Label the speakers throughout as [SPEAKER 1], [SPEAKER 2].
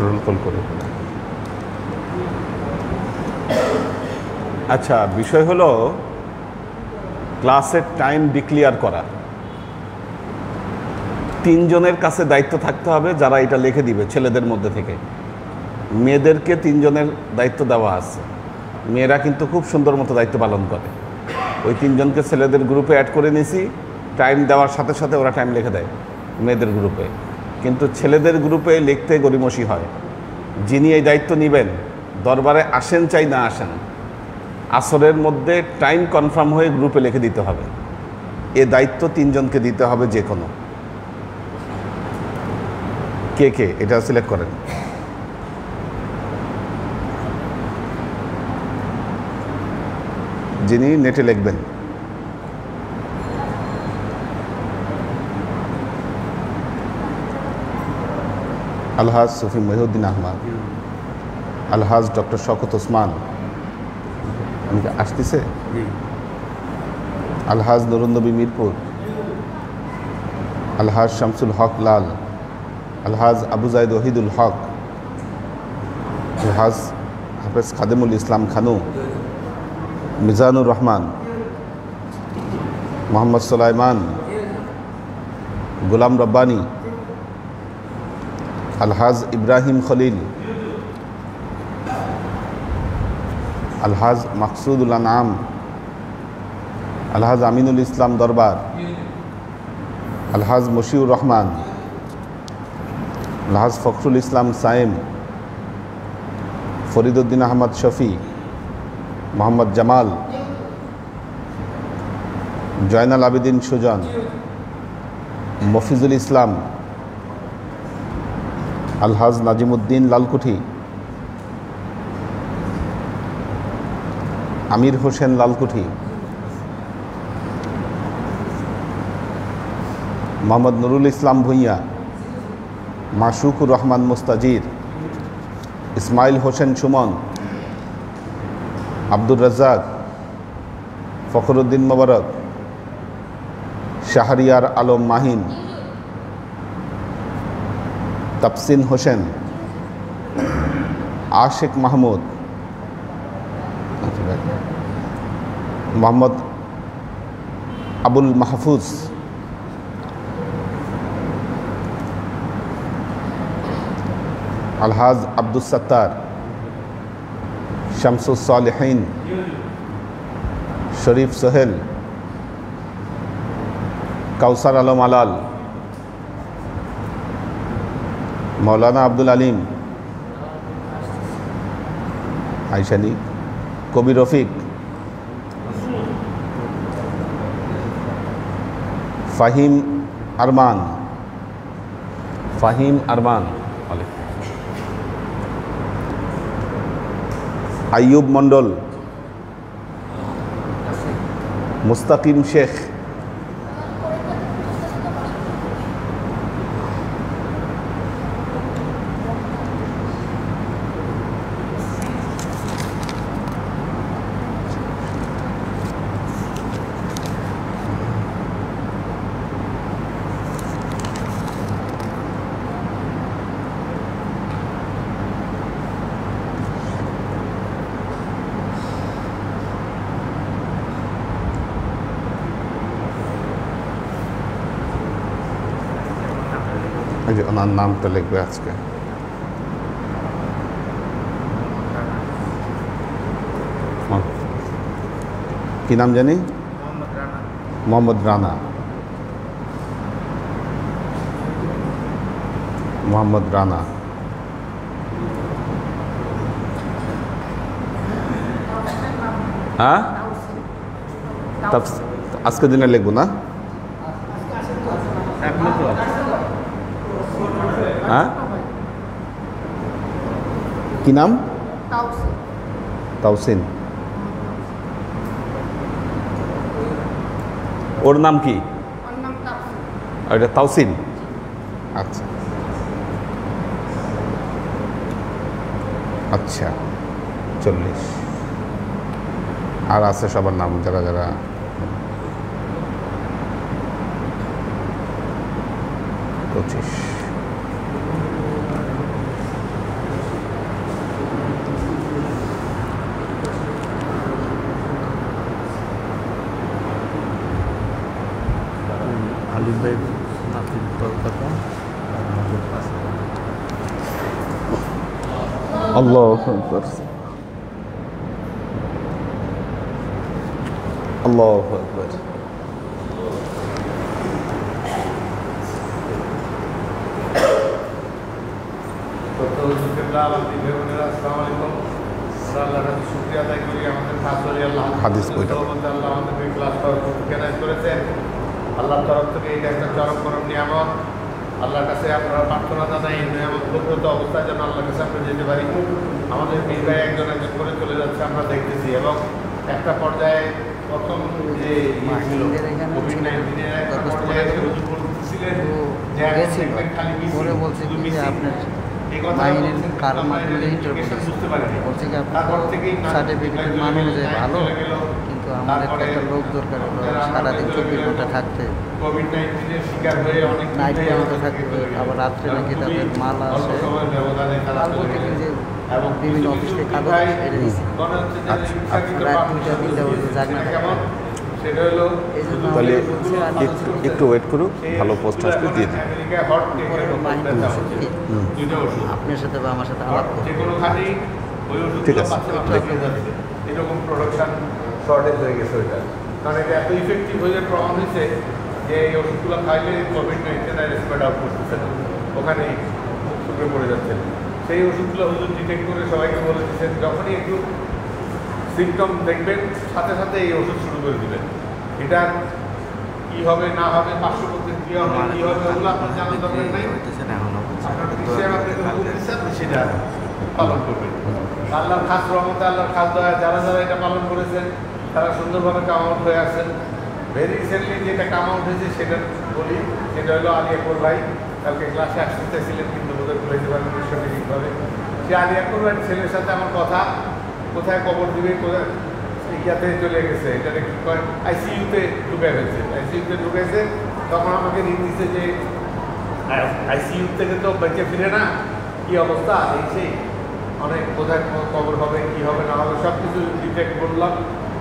[SPEAKER 1] Roll call করি। আচ্ছা, বিষয় হলো ক্লাসের টাইম ডিক্লেয়ার করা। 3 জনের কাছে দায়িত্ব থাকতে হবে যারা এটা লিখে দিবে ছেলেদের মধ্যে থেকে। মেয়েদেরকে 3 জনের দায়িত্ব দেওয়া আছে। মেয়েরা কিন্তু খুব সুন্দর মতো দায়িত্ব পালন করে। ওই 3 জনকে ছেলেদের গ্রুপে অ্যাড করে নিয়েছি। টাইম দেওয়ার সাথে সাথে ওরা টাইম লিখে দেয় মেয়েদের গ্রুপে। কিন্তু ছেলেদের গ্রুপে লিখতে গড়িমসি হয়। যিনি এই দায়িত্ব নেবেন দরবারে আসেন চাই না আসেন, আসরের মধ্যে টাইম কনফার্ম হয়ে গ্রুপে লিখে দিতে হবে। এ দায়িত্ব 3 জনকে দিতে হবে যে কোনো। কে কে এটা সিলেক্ট করেন। যিনি নেটে লিখবেন। আলহাজ সুফি মহিউদ্দিন আহমদ, আলহাজ ডক্টর শওকত ওসমান আসতেছে, আলহাজ নুরুন্নবী মিরপুর, আলহাজ শামসুল হক লাল, আলহাজ আবু জাইদ ওহিদুল হক, আলহাজ হাফেজ খাদেমুল ইসলাম খানু, মিজানুর রহমান, মোহাম্মদ সুলাইমান, গোলাম রব্বানি, আলহাজ ইব্রাহিম খলিল, আলহাজ মাকসুদুল আনাম, আলহাজ আমিনুল ইসলাম দরবার, আলহাজ মশিউর রহমান, আলহাজ ফখরুল ইসলাম সায়েম, ফরিদউদ্দিন আহমদ শফি, মোহাম্মদ জামাল, জয়নাল আবেদিন সুজন, মফিজুল ইসলাম, আলহাজ নাজিমুদ্দিন লালকুঠি, আমির হোসেন লালকুঠি, মোহাম্মদ নুরুল ইসলাম ভুঁইয়া, মাশরুকুর রহমান মুস্তাজির, ইসমাইল হোসেন সুমন, আব্দুর রাজ্জাক, ফখরুদ্দিন মোবারক, শাহরিয়ার আলম মাহিন, তাফসিন হোসেন, আশিক মাহমুদ, মোহাম্মদ আবুল মাহফুজ, আলহাজ আব্দুস সাত্তার, শামসুস সালেহিন, শরীফ সোহেল, কাউসার আলম আলাল, মৌলানা আব্দুল আলিম, আইসানি, কবি রফিক, ফাহিম আরমান, আইয়ুব মন্ডল, মুস্তাকিম শেখ, ওনার নামটা লিখবে আজকে। কি নাম জানি? মোহাম্মদ রানা। মোহাম্মদ রানা। হ্যাঁ, আজকে দিনে লিখবো না? হ্যাঁ, কি নাম? তাওসিন। ওর নাম কি? এটা তাওসিন। আচ্ছা আচ্ছা, 40। আর আছে সবার নাম যারা যারা।
[SPEAKER 2] হাবিব ভাই নাতির কথা
[SPEAKER 1] আল্লাহু আকবার আল্লাহু আকবার। হাদিস বইটা
[SPEAKER 3] আল্লাহর তরফ থেকে এটা একটা চরম করম নিয়ামত। আল্লাহর কাছে আপনারা প্রার্থনা জানাই এই নিয়ামত উপকৃত অবস্থায় যেন আল্লাহর কাছে আমরা যেতে পারি। আমাদের পীর ভাই একজন একজন করে চলে যাচ্ছে আমরা দেখতেছি, এবং একটা পর্যায়ে প্রথম যে কোভিড-19 একটা পর্যায়ে বলতেছিলেন যে খালি
[SPEAKER 2] পরে বলছে কি যে আপনার বাহিনীর কারণ বুঝতে পারেনি, বলছে কি আপনার সার্টিফিকেটের মান অনুযায়ী ভালো, কিন্তু আমাদের একটা লোক দরকার হলো সারাদিন 24 ঘন্টা থাকতে,
[SPEAKER 3] কোভিড-19 শিকার হয়ে অনেক
[SPEAKER 2] নাইট টাইমে থাকবে, আবার রাত্রে নাকি তাদের মাল আসে, বলতে কি যে বিভিন্ন অফিস থেকে কাগজ এনে দিচ্ছে রাত 2টা 3টা বলতে জাগনা থাকে।
[SPEAKER 1] তাহলে একটু ওয়েট করুন, ভালো পোস্ট আসলে দিয়ে দিন।
[SPEAKER 2] আপনার সাথে বা আমার সাথে আলাপ করুন,
[SPEAKER 1] ঠিক আছে।
[SPEAKER 3] এরকম প্রোডাকশন শর্টেজ হয়ে গেছে ওইটা, কারণ এটা এত ইফেক্টিভ হয়ে প্রমাণ হয়েছে যে এই ওষুধগুলো খাইলে কোভিড-19 স্প্রেড আউট করতেছে না, ওখানে শুকিয়ে পড়ে যাচ্ছে। সেই ওষুধগুলো হুজুর ডিটেক্ট করে সবাইকে বলে দিচ্ছেন যখনই একটু সিমটম দেখবেন সাথে সাথে এই ওষুধ শুরু করে দেবেন। এটা কী হবে না হবে, পার্শ্ব প্রতিক্রিয়া হবে কী হবে, ওগুলো আপনার জানার দরকার নেই। আপনার সেটা পালন করবেন। আল্লাহর খাস রহমতে, আল্লাহর খাস দয়া, যারা যারা এটা পালন করেছেন তারা সুন্দরভাবে কাম আউট হয়ে আসছেন। ভেরি রিসেন্টলি যেটা কাম আউট হয়েছে সেটা বলি, সেটা হলো আলী আকবর ভাই। কালকে ক্লাসে আসতে চাইছিলেন কিন্তু বোধহয় বলেতে পারবেন সঠিকভাবে। সে আলী আকবর ভাই ছেলের সাথে আমার কথা, কোথায় কবর দিবে, কোথায় ইয়াতে চলে গেছে, এটা কি কয় আইসিইউতে ঢুকে ফেলছে, আইসিইউতে ঢুকেছে। তখন আমাকে রিং দিচ্ছে যে আইসিইউ থেকে তো বেঁচে ফিরে না, কী অবস্থা, এই সেই অনেক কোথায় কবর হবে কী হবে না হবে সব কিছু ডিটেক্ট করলাম।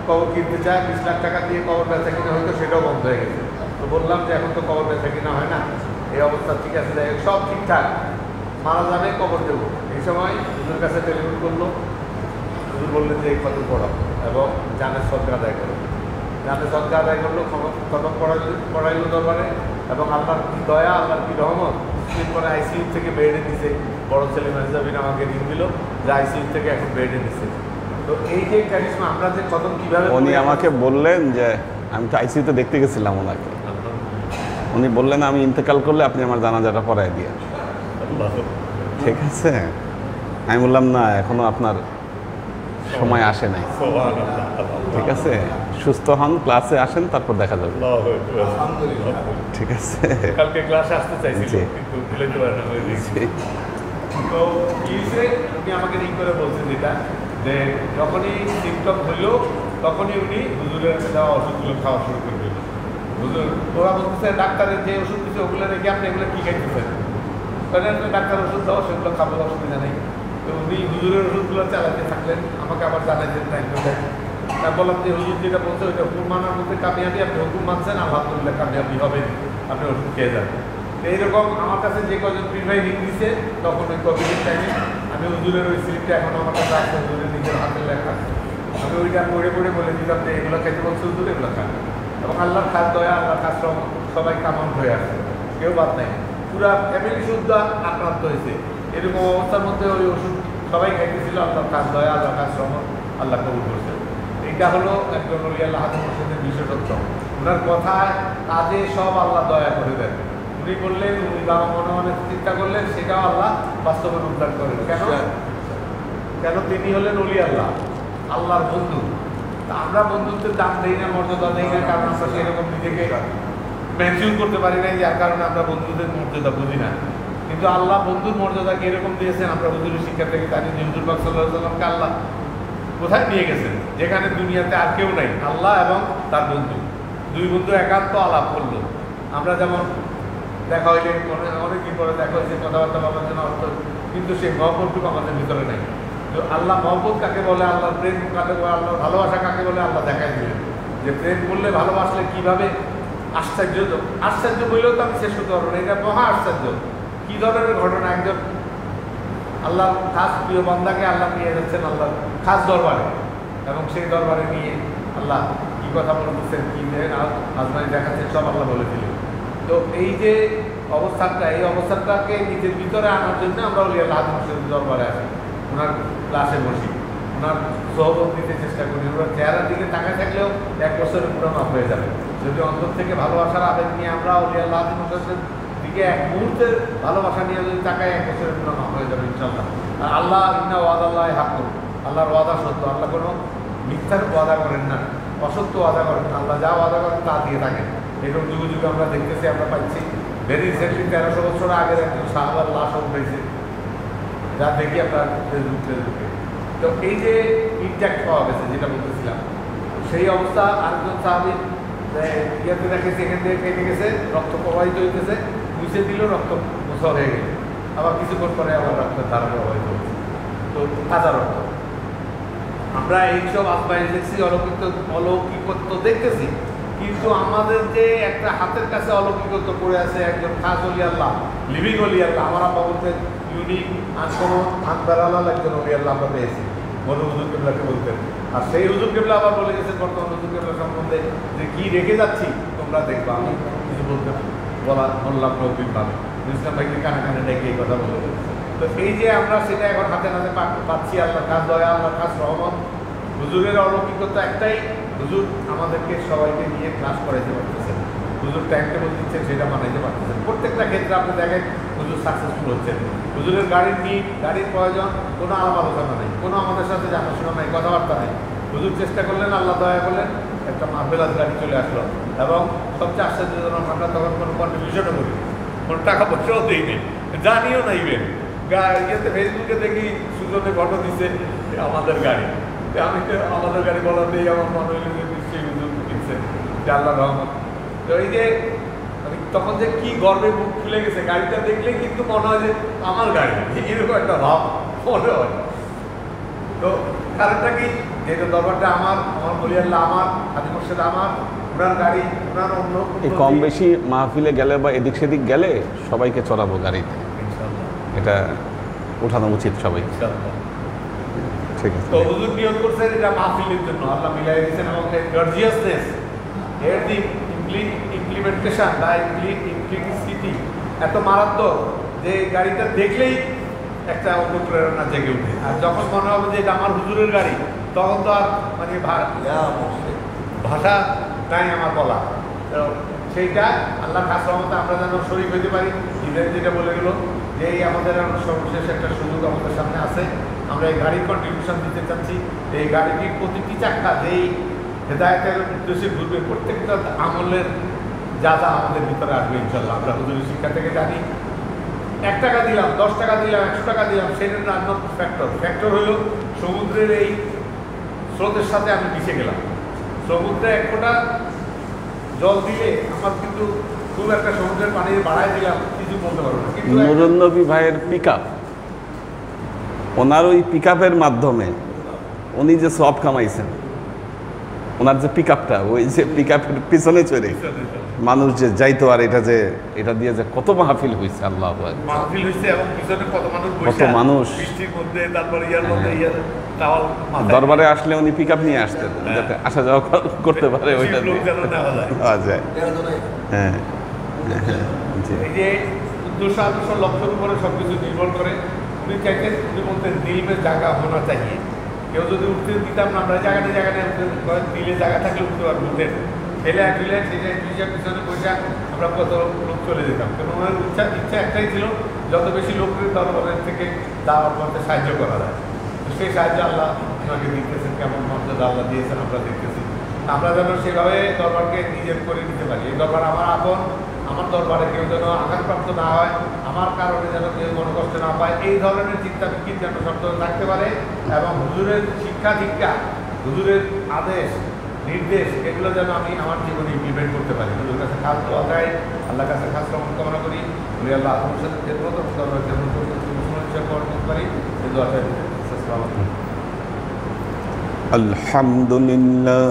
[SPEAKER 3] কবর কিনতে চায় 20 লাখ টাকা দিয়ে কবর বেচা কিনা হয়তো সেটাও বন্ধ হয়ে গেছে। তো বললাম যে এখন তো কবর বেচা কিনা হয় না, এই অবস্থা ঠিক আছে, যাই সব ঠিকঠাক, মারা যাবে কবর দেবো। এই সময় হুজুর কাছে টেলিফোন করলো, হুজুর বললেন যে এই কত পড়াবো এবং জানের সদকা আদায় করো। জানের সদকা আদায় করলো, খতম পড়াইলো দরবারে, এবং আল্লাহর কী দয়া, আল্লাহর কী রহমত, কিছুদিন পরে আইসিইউ থেকে বেডে দিছে। বড় ছেলে মেহজাবিন আমাকে রিং দিল যে আইসিইউ থেকে এখন বেডে দিছে। তো এই যে ক্যারিশমা আমরা যে খতম কীভাবে,
[SPEAKER 1] উনি আমাকে বললেন যে আমি তো আইসিইউতে দেখতে গেছিলাম ওনাকে, উনি বললেন আমি ইন্তেকাল করলে আপনি আমার জানাজাটা পড়ায় দিয়ে। ঠিক আছে, আমি বললাম না এখনো আপনার সময় আসে নাই, ঠিক আছে, সুস্থ হন, ক্লাসে আসেন, তারপর দেখা যাবে। ঠিক আছে,
[SPEAKER 3] কালকে ক্লাসে আসতে চাইছিল কিন্তু ভুলাইতে পারে না। তো কি হয়েছে, উনি আমাকে রিং করে বলছেন যেটা যে যখনই সিমটম হইল তখনই উনি হুজুরের দেওয়া ওষুধগুলো খাওয়া শুরু করে দিল। হুজুর ওরা বলতেছে ডাক্তারের যে ওষুধ দিচ্ছে ওগুলো রেখে আপনি এগুলো কী খাইতেছেন, ডাক্তার ওষুধ দাও, সেগুলো খাবো, অসুবিধা নেই। তো উনি হুজুরের ওষুধগুলো চালাতে থাকলেন, আমাকে আবার জানাইছেন টাইম টু টাইম। তা বললাম যে হুজুর যেটা বলছে ওইটা হুকুম মানার মধ্যে কামিয়াবি, আপনি হুকুম মানছেন, আলহামদুলিল্লাহ কামিয়াবি হবেন, আপনি ওষুধ খেয়ে যাবেন। এইরকম আমার কাছে যে কজন পীর ভাই রিং দিছে তখন ওই কোভিডের টাইমে আমি হুজুরের ওই স্লিপটা এখন আমার কাছে আসছে, হুজুরের নিজের হাতের লেখা, আমি ওইটা পড়ে পড়ে বলে দিতাম যে এগুলো খেতে বলছে হুজুর, এগুলো খান। এবং আল্লাহর খাস দয়া, আল্লাহর খাস সবাই কামাউন্ট হয়ে আসছে, কেউ বাদ নাই, পুরা ফ্যামিলি শুদ্ধ আক্রান্ত হয়েছে। এরকম অবস্থার মধ্যে ওই ওষুধ সবাই খাইতেছিল, আল্লাহর খাস দয়া, আল্লাহর খাস রহমত, আল্লাহ কবুল করছে। এইটা হলো একজন ওলি আল্লাহ হাদিস হোসেনের বিশেষত্ব। ওনার কথায় কাজে সব আল্লাহ দয়া করে দেন। উনি বললেন, উনি বাবা মনে মনে চিন্তা করলেন, সেটাও আল্লাহ বাস্তবে উদ্ধার করেন। কেন? কেন তিনি হলেন ওলি আল্লাহ, আল্লাহর বন্ধু। আমরা বন্ধুত্বের দাম দেই না, মর্যাদা দেই না, কারণ আমরা সেরকম নিজেকে ম্যাচিউর করতে পারি নাই, যার কারণে আমরা বন্ধুদের মর্যাদা বুঝি না। কিন্তু আল্লাহ বন্ধুর মর্যাদাকে এরকম দিয়েছেন, আমরা হুজুরের শিক্ষা থেকে জানি যে হুজুর পাক সাল্লাল্লাহু আলাইহি ওয়াসাল্লামকে আল্লাহ কোথায় নিয়ে গেছেন, যেখানে দুনিয়াতে আর কেউ নাই, আল্লাহ এবং তার বন্ধু, দুই বন্ধু একান্ত আলাপ করলো। আমরা যেমন দেখা হইলে অনেকদিন পরে দেখা হয়েছে, কথাবার্তা বলার জন্য অর্থ, কিন্তু সেই মহব্বতটুকু আমাদের ভিতরে নাই। তো আল্লাহ মহব্বত কাকে বলে, আল্লাহর প্রেম কাকে বলে, আল্লাহর ভালোবাসা কাকে বলে, আল্লাহ দেখাই দিলেন যে প্রেম করলে, ভালোবাসলে কীভাবে আশ্চর্য আশ্চর্য বললেও তো আমি শেষ করতে পারবো না, এটা মহা আশ্চর্য। কি ধরনের ঘটনা, একজন আল্লাহ খাস প্রিয় বান্দাকে আল্লাহ নিয়ে যাচ্ছেন আল্লাহ খাস দরবারে, এবং সেই দরবারে নিয়ে আল্লাহ কি কথা বলতেছেন, কি আজমানি দেখাচ্ছেন, সব আল্লাহ বলে দিলেন। তো এই যে অবস্থানটা, এই অবস্থানটাকে নিজের ভিতরে আনার জন্য আমরা ওলি আল্লাহ হাদিমের দরবারে আসি, ওনার ক্লাসে বসি, ওনার সহবত দিতে চেষ্টা করি। ওনার চেহারার দিকে তাকায় থাকলেও 1 বছরের পুরো মাফ হয়ে যাবে যদি অন্তর থেকে ভালোবাসার আবেগ নিয়ে আমরা ওলি আল্লাহ হাদিমের দিকে এক মুহূর্তের ভালোবাসা নিয়ে যদি তাকায় 1 বছরের পুরো মাফ হয়ে যাবে ইনশাআল্লাহ। আর আল্লাহ ইন্না ওয়াদাল্লাহ হাক্ক, আল্লাহর ওয়াদা সত্য, আল্লাহ কোনো মিথ্যার ওয়াদা করেন না, অসত্য ওয়াদা করেন না, আল্লাহ যা ওয়াদা করেন তা দিয়ে থাকেন। এরকম যুগে যুগে আমরা দেখতেছি, আমরা পাচ্ছি। ভেরি রিসেন্টলি 1300 বছর আগের একজন সাহাবার লাশ উঠেছে, যা দেখি আপনার ফেসবুকে। তো এই যে ইনট্যাক্ট পাওয়া গেছে, যেটা বলতেছিলাম, সেই অবস্থা আরেকজন সাহাবী ইয়াতে দেখেছে, এখান থেকে কেটে গেছে, রক্ত প্রবাহিত হইতেছে, মুছে দিল, রক্ত মোছা হয়ে গেছে, আবার কিছুক্ষণ পরে আবার রক্তের ধারা প্রবাহিত হচ্ছে, তো তাজা রক্ত। আমরা এইসব আজমাইশ দেখছি, অলৌকিকত্ব দেখতেছি, কিন্তু আমাদের যে একটা হাতের কাছে অলৌকিকত্ব পড়ে আছে, একজন খাস অলি আল্লাহ, লিভিং অলি আল্লাহ, আমার আব্বা বলতেন ইউনিক আনকমন আনপ্যারালাল একজন অলি আল্লাহ আমরা পেয়েছি, বড় হুজুর কেবলাকে বলতেন। আর সেই হুজুর কেবলা আবার বলে গেছেন বর্তমান হুজুর কেবলা সম্বন্ধে যে কি রেখে যাচ্ছি তোমরা দেখবা, আমি কিছু বলতে বললাম নবীন ভাবে ইসলাম ভাইকে কানে কানে ডেকে এই কথা বলে। তো এই যে আমরা সেটা এখন হাতে নাতে পাচ্ছি, আল্লাহ খাস দয়া, আল্লাহ খাস রহমত। হুজুরের অলৌকিকতা একটাই, হুজুর আমাদেরকে সবাইকে নিয়ে ক্লাস করাইতে পারতেছেন, হুজুর টাইম টেবল দিচ্ছেন, সেটা মানাইতে পারতেছেন। প্রত্যেকটা ক্ষেত্রে আপনি দেখেন হুজুর সাকসেসফুল হচ্ছেন। হুজুরের গাড়ির নিড, গাড়ির প্রয়োজন, কোনো আলাপ আলোচনা নেই, কোনো আমাদের সাথে জানাশোনা নেই, কথাবার্তা নেই। হুজুর চেষ্টা করলেন, আল্লাহ দয়া করলেন, একটা মার্ভেলাস গাড়ি চলে আসলো, এবং সবচেয়ে আশ্চর্যজনক আমরা তখন কোনো কন্ট্রিবিউশনও করি, কোনো টাকা পয়সাও দিই নেই, জানিও না। ইভেন ইয়েতে ফেসবুকে দেখি সুজনে ফটো দিচ্ছে আমাদের গাড়ি, আমি তো আমাদের গাড়ি বলার দিই, আমার মনে হইল যে নিশ্চয়ই হুজুর কিনছে, যে আল্লাহ রহমত। তো এই যে তখন যে কি গর্বে বুক খুলে গেছে, গাড়িটা দেখলে কিন্তু মনে হয় যে আমার গাড়ি, এরকম একটা ভাব মনে হয়। তো কারণটা কি, যেটা দরবারটা আমার বলি আল্লাহ আমার, হাজি মোর্শেদ আমার, ওনার গাড়ি, ওনার অন্য
[SPEAKER 1] কম বেশি মাহফিলে গেলে বা এদিক সেদিক গেলে সবাইকে চড়াবো গাড়িতে, এটা উঠানো উচিত সবাই। ঠিক আছে।
[SPEAKER 3] তো হুজুর নিয়ত করছেন এটা মাহফিলের জন্য, আল্লাহ মিলাই দিয়েছেন, এবং গর্জিয়াসনেস এর দি ইমপ্লিমেন্টেশন বা ইমপ্লিসিটি এত মারাত্মক যে গাড়িটা দেখলেই একটা অনুপ্রেরণা জেগে উঠে। আর যখন মনে হবে যে এটা আমার হুজুরের গাড়ি, তখন তো আর মানে ভাষা নাই আমার বলা। তো সেইটা আল্লাহ খাস রহমতে আমরা যেন শরীক হইতে পারি। ইভেন যেটা বলে গেল যে এই আমাদের সর্বশেষ একটা সুযোগ আমাদের সামনে আছে, আমরা এই গাড়ির কন্ট্রিবিউশন দিতে চাচ্ছি। এই গাড়িটির প্রতিটি চাকা যেই হেদায়তের উদ্দেশ্যে ঘুরবে, প্রত্যেকটা আমলের যা যা আমাদের ভিতরে আসবে ইনশাল্লাহ। আমরা হুজুরের শিক্ষা থেকে জানি 1 টাকা দিলাম, 10 টাকা দিলাম, 100 টাকা দিলাম, সেটা না ফ্যাক্টর হলো সমুদ্রের এই স্রোতের সাথে আমি মিশে গেলাম। সমুদ্রে 1 ফোঁটা জল দিলে আমার কিন্তু খুব একটা সমুদ্রের পানি বাড়ায় দিলাম, কিছু বলতে পারবো না। কিন্তু
[SPEAKER 1] নুরুন নবী ভাইয়ের পিকআপ, ওনার ওই পিকআপের মাধ্যমে উনি যে সব কামাইছেন, ওনার যে পিকআপটা, ওই যে পিকআপের পিছনে চড়ে মানুষ যে যাইতো, আর এটা দিয়ে যে কত মাহফিল হয়েছে, আল্লাহ
[SPEAKER 3] মাহফিল হয়েছে, এবং পিছনে কত
[SPEAKER 1] কত মানুষ
[SPEAKER 3] বৃষ্টির মধ্যে, তারপর ইয়ার মধ্যে টাওয়াল
[SPEAKER 1] দরবারে আসলে উনি পিকআপ নিয়ে আসতেন, যাতে আসা যাওয়া করতে পারে, ওইটা নেওয়া যায়। হ্যাঁ,
[SPEAKER 3] এই যে উদ্দেশ্য আদর্শ লক্ষ্যের উপরে সবকিছু নির্ভর করে। উনি চাইতেন, উনি বলতেন দিল মে জায়গা হোনা চাইয়ে। কেউ যদি উঠতে দিতাম না, আমরা জায়গাতে দিলে জায়গা থাকলে উঠতে পারবো, উঠতেন ফেলে দিলে সেই পিছনে পয়সা আমরা কত লোক চলে যেতাম। কারণ ওনার ইচ্ছা একটাই ছিল, যত বেশি লোকের দরবারের থেকে দাওয়াত করতে সাহায্য করা যায়। তো সেই সাহায্য আল্লাহ ওনাকে দিতেছেন, কেমন মর্যাদা আল্লাহ দিয়েছেন আমরা দেখতেছি। আমরা যেন সেভাবে দরবারকে নিজের করে নিতে পারি। এই দরবার আমার আপন, আমার দরবারে কেউ যেন আঘাতপ্রাপ্ত না হয়, আমার কারণে যেন কেউ কোনো কষ্ট না পায়, এই ধরনের চিন্তা বিকির যেন শব্দ থাকতে পারে। এবং হুজুরের শিক্ষা দীক্ষা, হুজুরের আদেশ নির্দেশ, এগুলো যেন আমি আমার জীবনে ইমপ্লিমেন্ট করতে পারি। হুজুরের কাছে খাস দোয়া চাই, আল্লাহর কাছে খাস রহমত কামনা করি। উনি আল্লাহ আত্মসাদ ক্ষেত্র দরবার যেমন করতে পারি, এই দোয়া চাই।
[SPEAKER 1] আলহামদুলিল্লাহ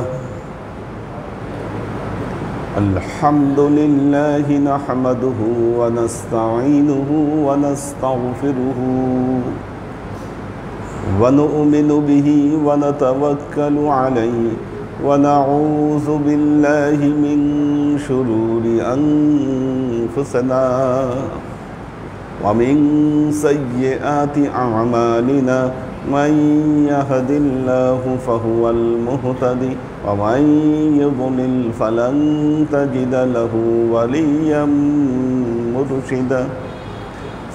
[SPEAKER 1] الحمد لله نحمده ونستعينه ونستغفره ونؤمن به ونتوكل عليه ونعوذ بالله من شرور أنفسنا ومن سيئات أعمالنا من يهد الله فهو المهتدي ومن يضلل فلن تجد له وليا مرشدا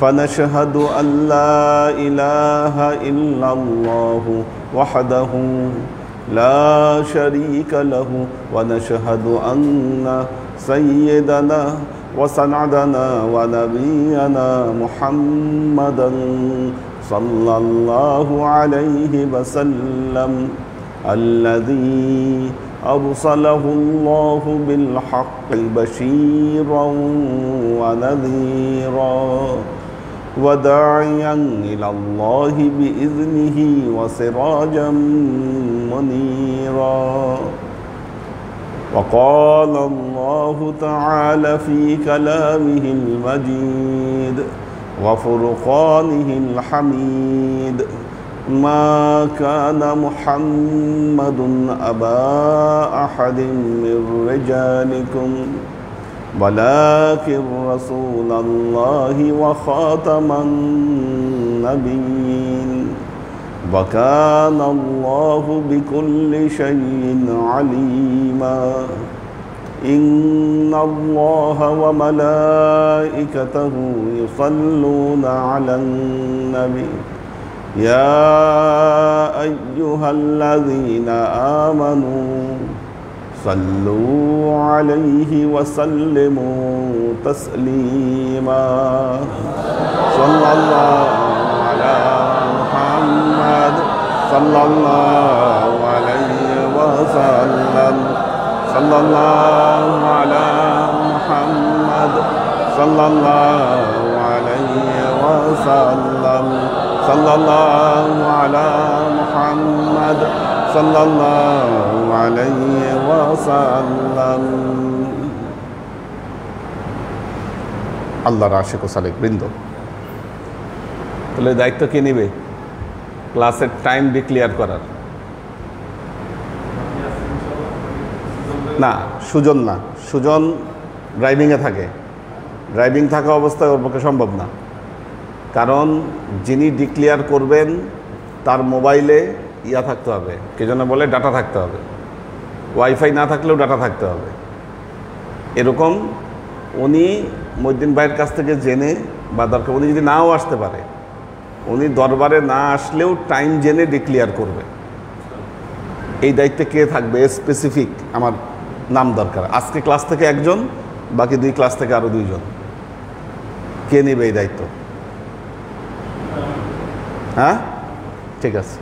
[SPEAKER 1] فنشهد أن لا إله إلا الله وحده لا شريك له ونشهد أن سيدنا وسندنا ونبينا محمدا صلى الله عليه وسلم الذي أرسله الله بالحق بشيرا ونذيرا وداعيا إلى الله بإذنه وسراجا منيرا وقال الله تعالى في كلامه المجيد وفرقانه الحميد ما كان محمد أبا أحد من رجالكم ولكن رسول الله وخاتم النبيين وكان الله بكل شيء عليما إن الله وملائكته يصلون على النبي يا أيها الذين آمنوا صلوا عليه وسلموا تسليما صلى الله على محمد صلى الله عليه وسلم صلى الله على محمد صلى الله عليه وسلم صلى الله على محمد صلى الله عليه وسلم আল্লাহর আশিক ও সালেক বৃন্দ, তাহলে দায়িত্ব কে নেবে? ক্লাসের টাইম ডিক্লেয়ার করার। না, সুজন না, সুজন ড্রাইভিংয়ে থাকে। ড্রাইভিং থাকা অবস্থায় ওর পক্ষে সম্ভব না, কারণ যিনি ডিক্লেয়ার করবেন তার মোবাইলে ইয়া থাকতে হবে, কে যেন বলে ডাটা থাকতে হবে, ওয়াইফাই না থাকলেও ডাটা থাকতে হবে। এরকম উনি মহিউদ্দিন ভাইয়ের কাছ থেকে জেনে, বা দরকার উনি যদি নাও আসতে পারে, উনি দরবারে না আসলেও টাইম জেনে ডিক্লেয়ার করবে। এই দায়িত্বে কে থাকবে স্পেসিফিক আমার নাম দরকার। আজকে ক্লাস থেকে একজন, বাকি 2 ক্লাস থেকে আরও 2 জন। কে নেবে এই দায়িত্ব? হ্যাঁ, ঠিক আছে।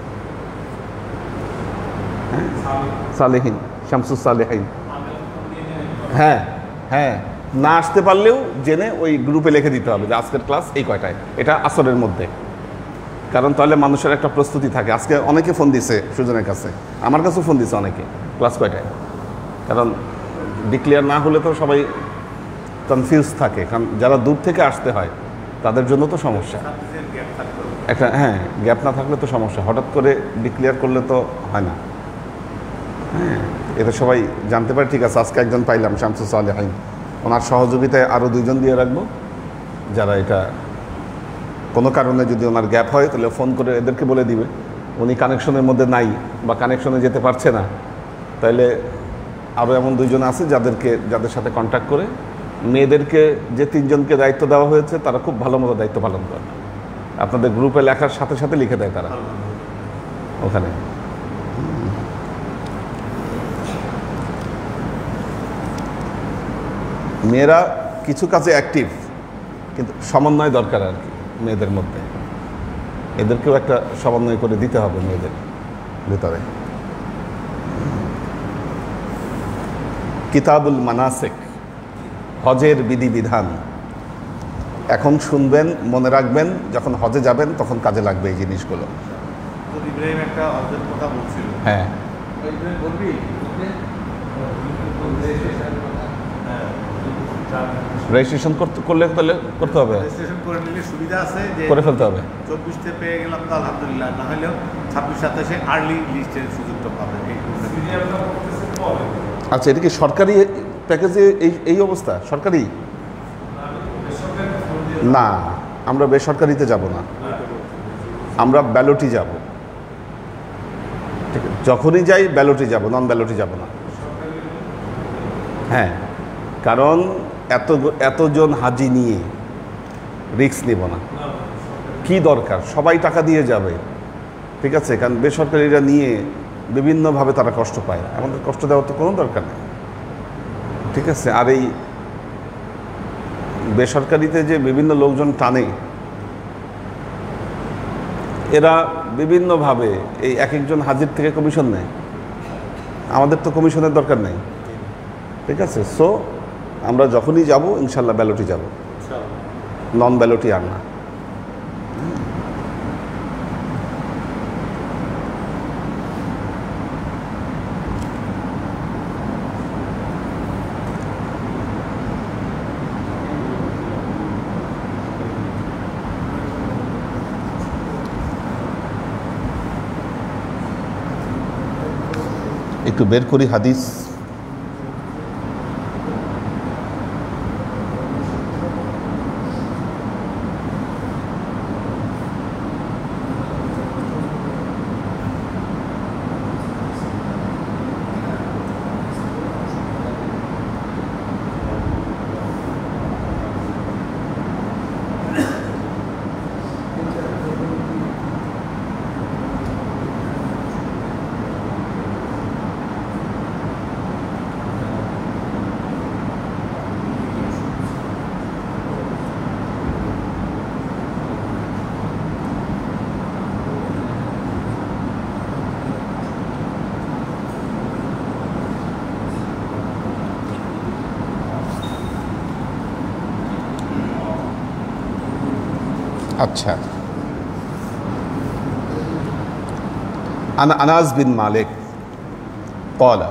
[SPEAKER 1] হ্যাঁ, সালেহীন, শামসুস সালেহীন। হ্যাঁ হ্যাঁ, না আসতে পারলেও জেনে ওই গ্রুপে লিখে দিতে হবে যে আজকের ক্লাস এই কয়টায়, এটা আসরের মধ্যে। কারণ তাহলে মানুষের একটা প্রস্তুতি থাকে। আজকে অনেকে ফোন দিছে সুজনের কাছে, আমার কাছেও ফোন দিছে অনেকে, ক্লাস কয়টায়। কারণ ডিক্লেয়ার না হলে তো সবাই কনফিউজ থাকে, কারণ যারা দূর থেকে আসতে হয় তাদের জন্য তো সমস্যা একটা। হ্যাঁ, গ্যাপ না থাকলে তো সমস্যা, হঠাৎ করে ডিক্লেয়ার করলে তো হয় না। হ্যাঁ, এটা সবাই জানতে পারে। ঠিক আছে, আজকে একজন পাইলাম, শামসুস সালেহীন, ওনার সহযোগিতায় আরও 2 জন দিয়ে রাখবো, যারা এটা কোনো কারণে যদি ওনার গ্যাপ হয় তাহলে ফোন করে এদেরকে বলে দিবে। উনি কানেকশনের মধ্যে নাই বা কানেকশনে যেতে পারছে না, তাহলে আরও এমন 2 জন আছে যাদের সাথে কন্ট্যাক্ট করে মেয়েদেরকে যে 3 জনকে দায়িত্ব দেওয়া হয়েছে তারা খুব ভালো মতো দায়িত্ব পালন করে। আপনাদের গ্রুপে লেখার সাথে সাথে লিখে দেয় তারা ওখানে। মেয়েরা কিছু কাজে অ্যাক্টিভ, কিন্তু সমন্বয় দরকার আর কি মেয়েদের মধ্যে। এদেরকেও একটা সমন্বয় করে দিতে হবে মেয়েদের ভিতরে। কিতাবুল মানাসিক, হজের বিধিবিধান। এখন শুনবেন, মনে রাখবেন, যখন হজে যাবেন তখন কাজে লাগবে এই জিনিসগুলো।
[SPEAKER 3] ইব্রাহিম একটা হজের কথা বলছিল।
[SPEAKER 1] হ্যাঁ, রেজিস্ট্রেশন করলে তাহলে করতে হবে,
[SPEAKER 3] রেজিস্ট্রেশন করে নিলে সুবিধা আছে যে
[SPEAKER 1] করে ফেলতে হবে।
[SPEAKER 3] 24তে পেয়ে গেলাম তো আলহামদুলিল্লাহ, না হলেও 26-27 আর্লি লিস্টের সুযোগটা পাবে।
[SPEAKER 1] আচ্ছা, এটা কি সরকারি প্যাকেজে এই অবস্থা? সরকারি না, আমরা বেসরকারিতে যাব না, আমরা ব্যালটই যাব। ঠিক আছে, যখনই যাই ব্যালটই যাব, নন ব্যালটই যাব না। হ্যাঁ, কারণ এতজন হাজি নিয়ে রিস্ক নিব না, কি দরকার? সবাই টাকা দিয়ে যাবে, ঠিক আছে, কারণ বেসরকারিরা নিয়ে বিভিন্নভাবে তারা কষ্ট পায়, আমাদের কষ্ট দেওয়ার তো কোনো দরকার নেই, ঠিক আছে। আর এই বেসরকারিতে যে বিভিন্ন লোকজন টানে, এরা বিভিন্নভাবে এই এক একজন হাজির থেকে কমিশন নেয়, আমাদের তো কমিশনের দরকার নেই, ঠিক আছে। সো আমরা যখনই যাব ইনশাল্লাহ ব্যালটই যাব, নন ব্যালটই আর না। একটু বের করি হাদিস। আচ্ছা, আনাস বিন মালিক قال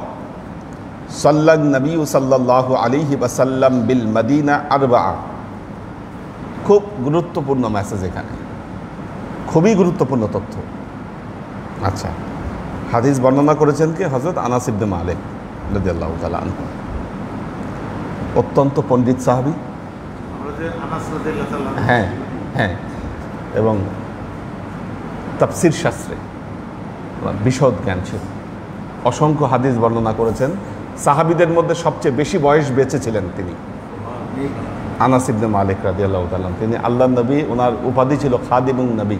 [SPEAKER 1] صلى النبي صلى الله عليه وسلم بالمدينة أربعة। খুব গুরুত্বপূর্ণ মেসেজ এখানে, খুবই গুরুত্বপূর্ণ তথ্য। আচ্ছা, হাদিস বর্ণনা করেছেন কি? হযরত আনাস ইবনে মালিক রাদিয়াল্লাহু তাআলা আনহু, অত্যন্ত পণ্ডিত সাহাবী। হ্যাঁ হ্যাঁ, এবং তাফসীর শাস্ত্রে বিশদ জ্ঞান ছিল, অসংখ্য হাদিস বর্ণনা করেছেন। সাহাবীদের মধ্যে সবচেয়ে বেশি বয়স বেঁচে ছিলেন তিনি, আনাস ইবনে মালিক রাদিয়াল্লাহু তাআলা। তিনি আল্লাহ নবী, ওনার উপাধি ছিল খাদিমুন নবী,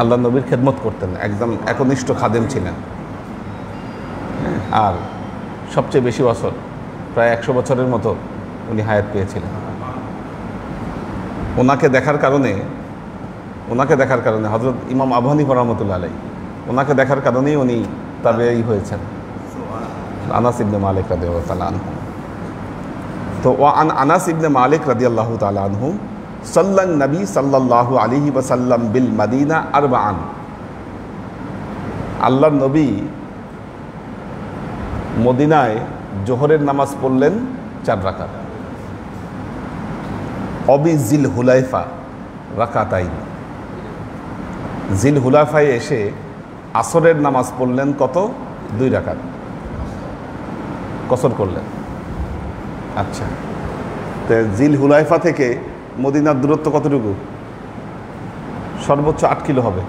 [SPEAKER 1] আল্লাহ নবীর খেদমত করতেন, একদম একনিষ্ঠ খাদেম ছিলেন। আর সবচেয়ে বেশি বছর, প্রায় 100 বছরের মতো উনি হায়াত পেয়েছিলেন। ওনাকে দেখার কারণে হযরত ইমাম আবু হানিফা রাহমাতুল্লাহ আলাইহি, ওনাকে দেখার কারণেই উনি তাবেঈ হয়েছেন, আনাস ইবনে মালিক রাদিয়াল্লাহু তাআলা আনহু। তো ওয়ান আনাস ইবনে মালিক রাদিয়াল্লাহু তাআলা আনহু সাল্লান নবী সাল্লাল্লাহু আলাইহি ওয়াসাল্লাম বিল মদিনা আরবাআন। আল্লাহর নবী মদিনায় জোহরের নামাজ পড়লেন 4 রাকাত, অবি জিল হুলাইফা রাকাতাইন। জিল হুলাইফায় এসে আসরের নামাজ পড়লেন কত? 2 রাকাত, কসর করলেন। আচ্ছা, তো জিল হুলাইফা থেকে মদিনার দূরত্ব কতটুকু? সর্বোচ্চ 8 কিলো হবে,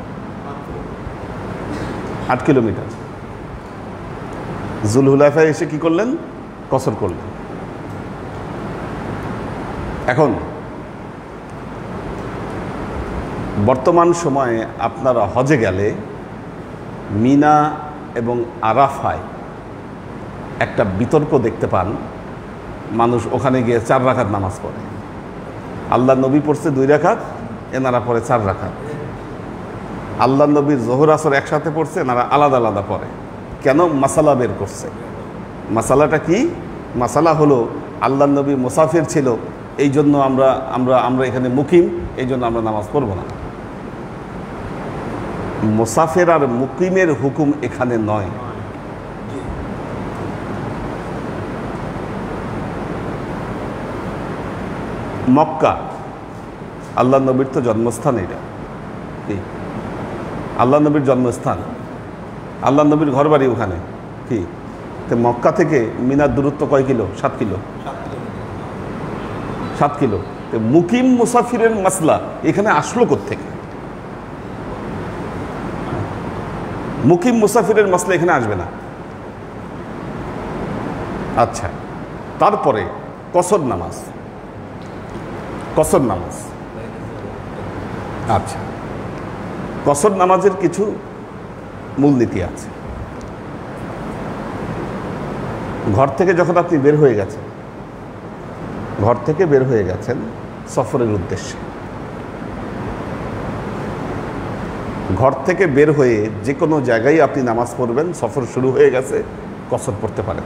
[SPEAKER 1] 8 কিলোমিটার। জুল হুলাইফায় এসে কি করলেন? কসর করলেন। এখন বর্তমান সময়ে আপনারা হজে গেলে মিনা এবং আরাফায় একটা বিতর্ক দেখতে পান, মানুষ ওখানে গিয়ে 4 রাকাত নামাজ পড়ে। আল্লাহ নবী পড়ছে 2 রাকাত, এনারা পড়ে 4 রাকাত। আল্লাহ নবীর জোহর আসর একসাথে পড়ছে, এনারা আলাদা আলাদা পড়ে। কেন? মাসালা বের করছে। মাসালাটা কি? মাসালা হলো আল্লাহ নবী মুসাফির ছিল, এই জন্য আমরা এখানে মুকিম, এই জন্য আমরা নামাজ পড়ব না। মুসাফির আর মুকিমের হুকুম এখানে নয়। মক্কা আল্লাহ নবীর তো জন্মস্থান, এটা কি আল্লাহ নবীর জন্মস্থান, আল্লাহ নবীর ঘর বাড়ি ওখানে কি। তো মক্কা থেকে মিনার দূরত্ব কয় কিলো? 7 কিলো। 7 কিলো। তো মুকিম মুসাফিরের মাসলা এখানে আসলো কোত্থেকে? মুকিম মুসাফিরের মাসলা এখানে আসবে না। আচ্ছা, তারপরে কসর নামাজ। কসর নামাজ, আচ্ছা, কসর নামাজের কিছু মূলনীতি আছে। ঘর থেকে যখন আপনি বের হয়ে গেছেন, ঘর থেকে বের হয়ে গেছেন সফরের উদ্দেশ্যে, ঘর থেকে বের হয়ে যে কোনো জায়গায় আপনি নামাজ পড়বেন, সফর শুরু হয়ে গেছে, কসর পড়তে পারেন,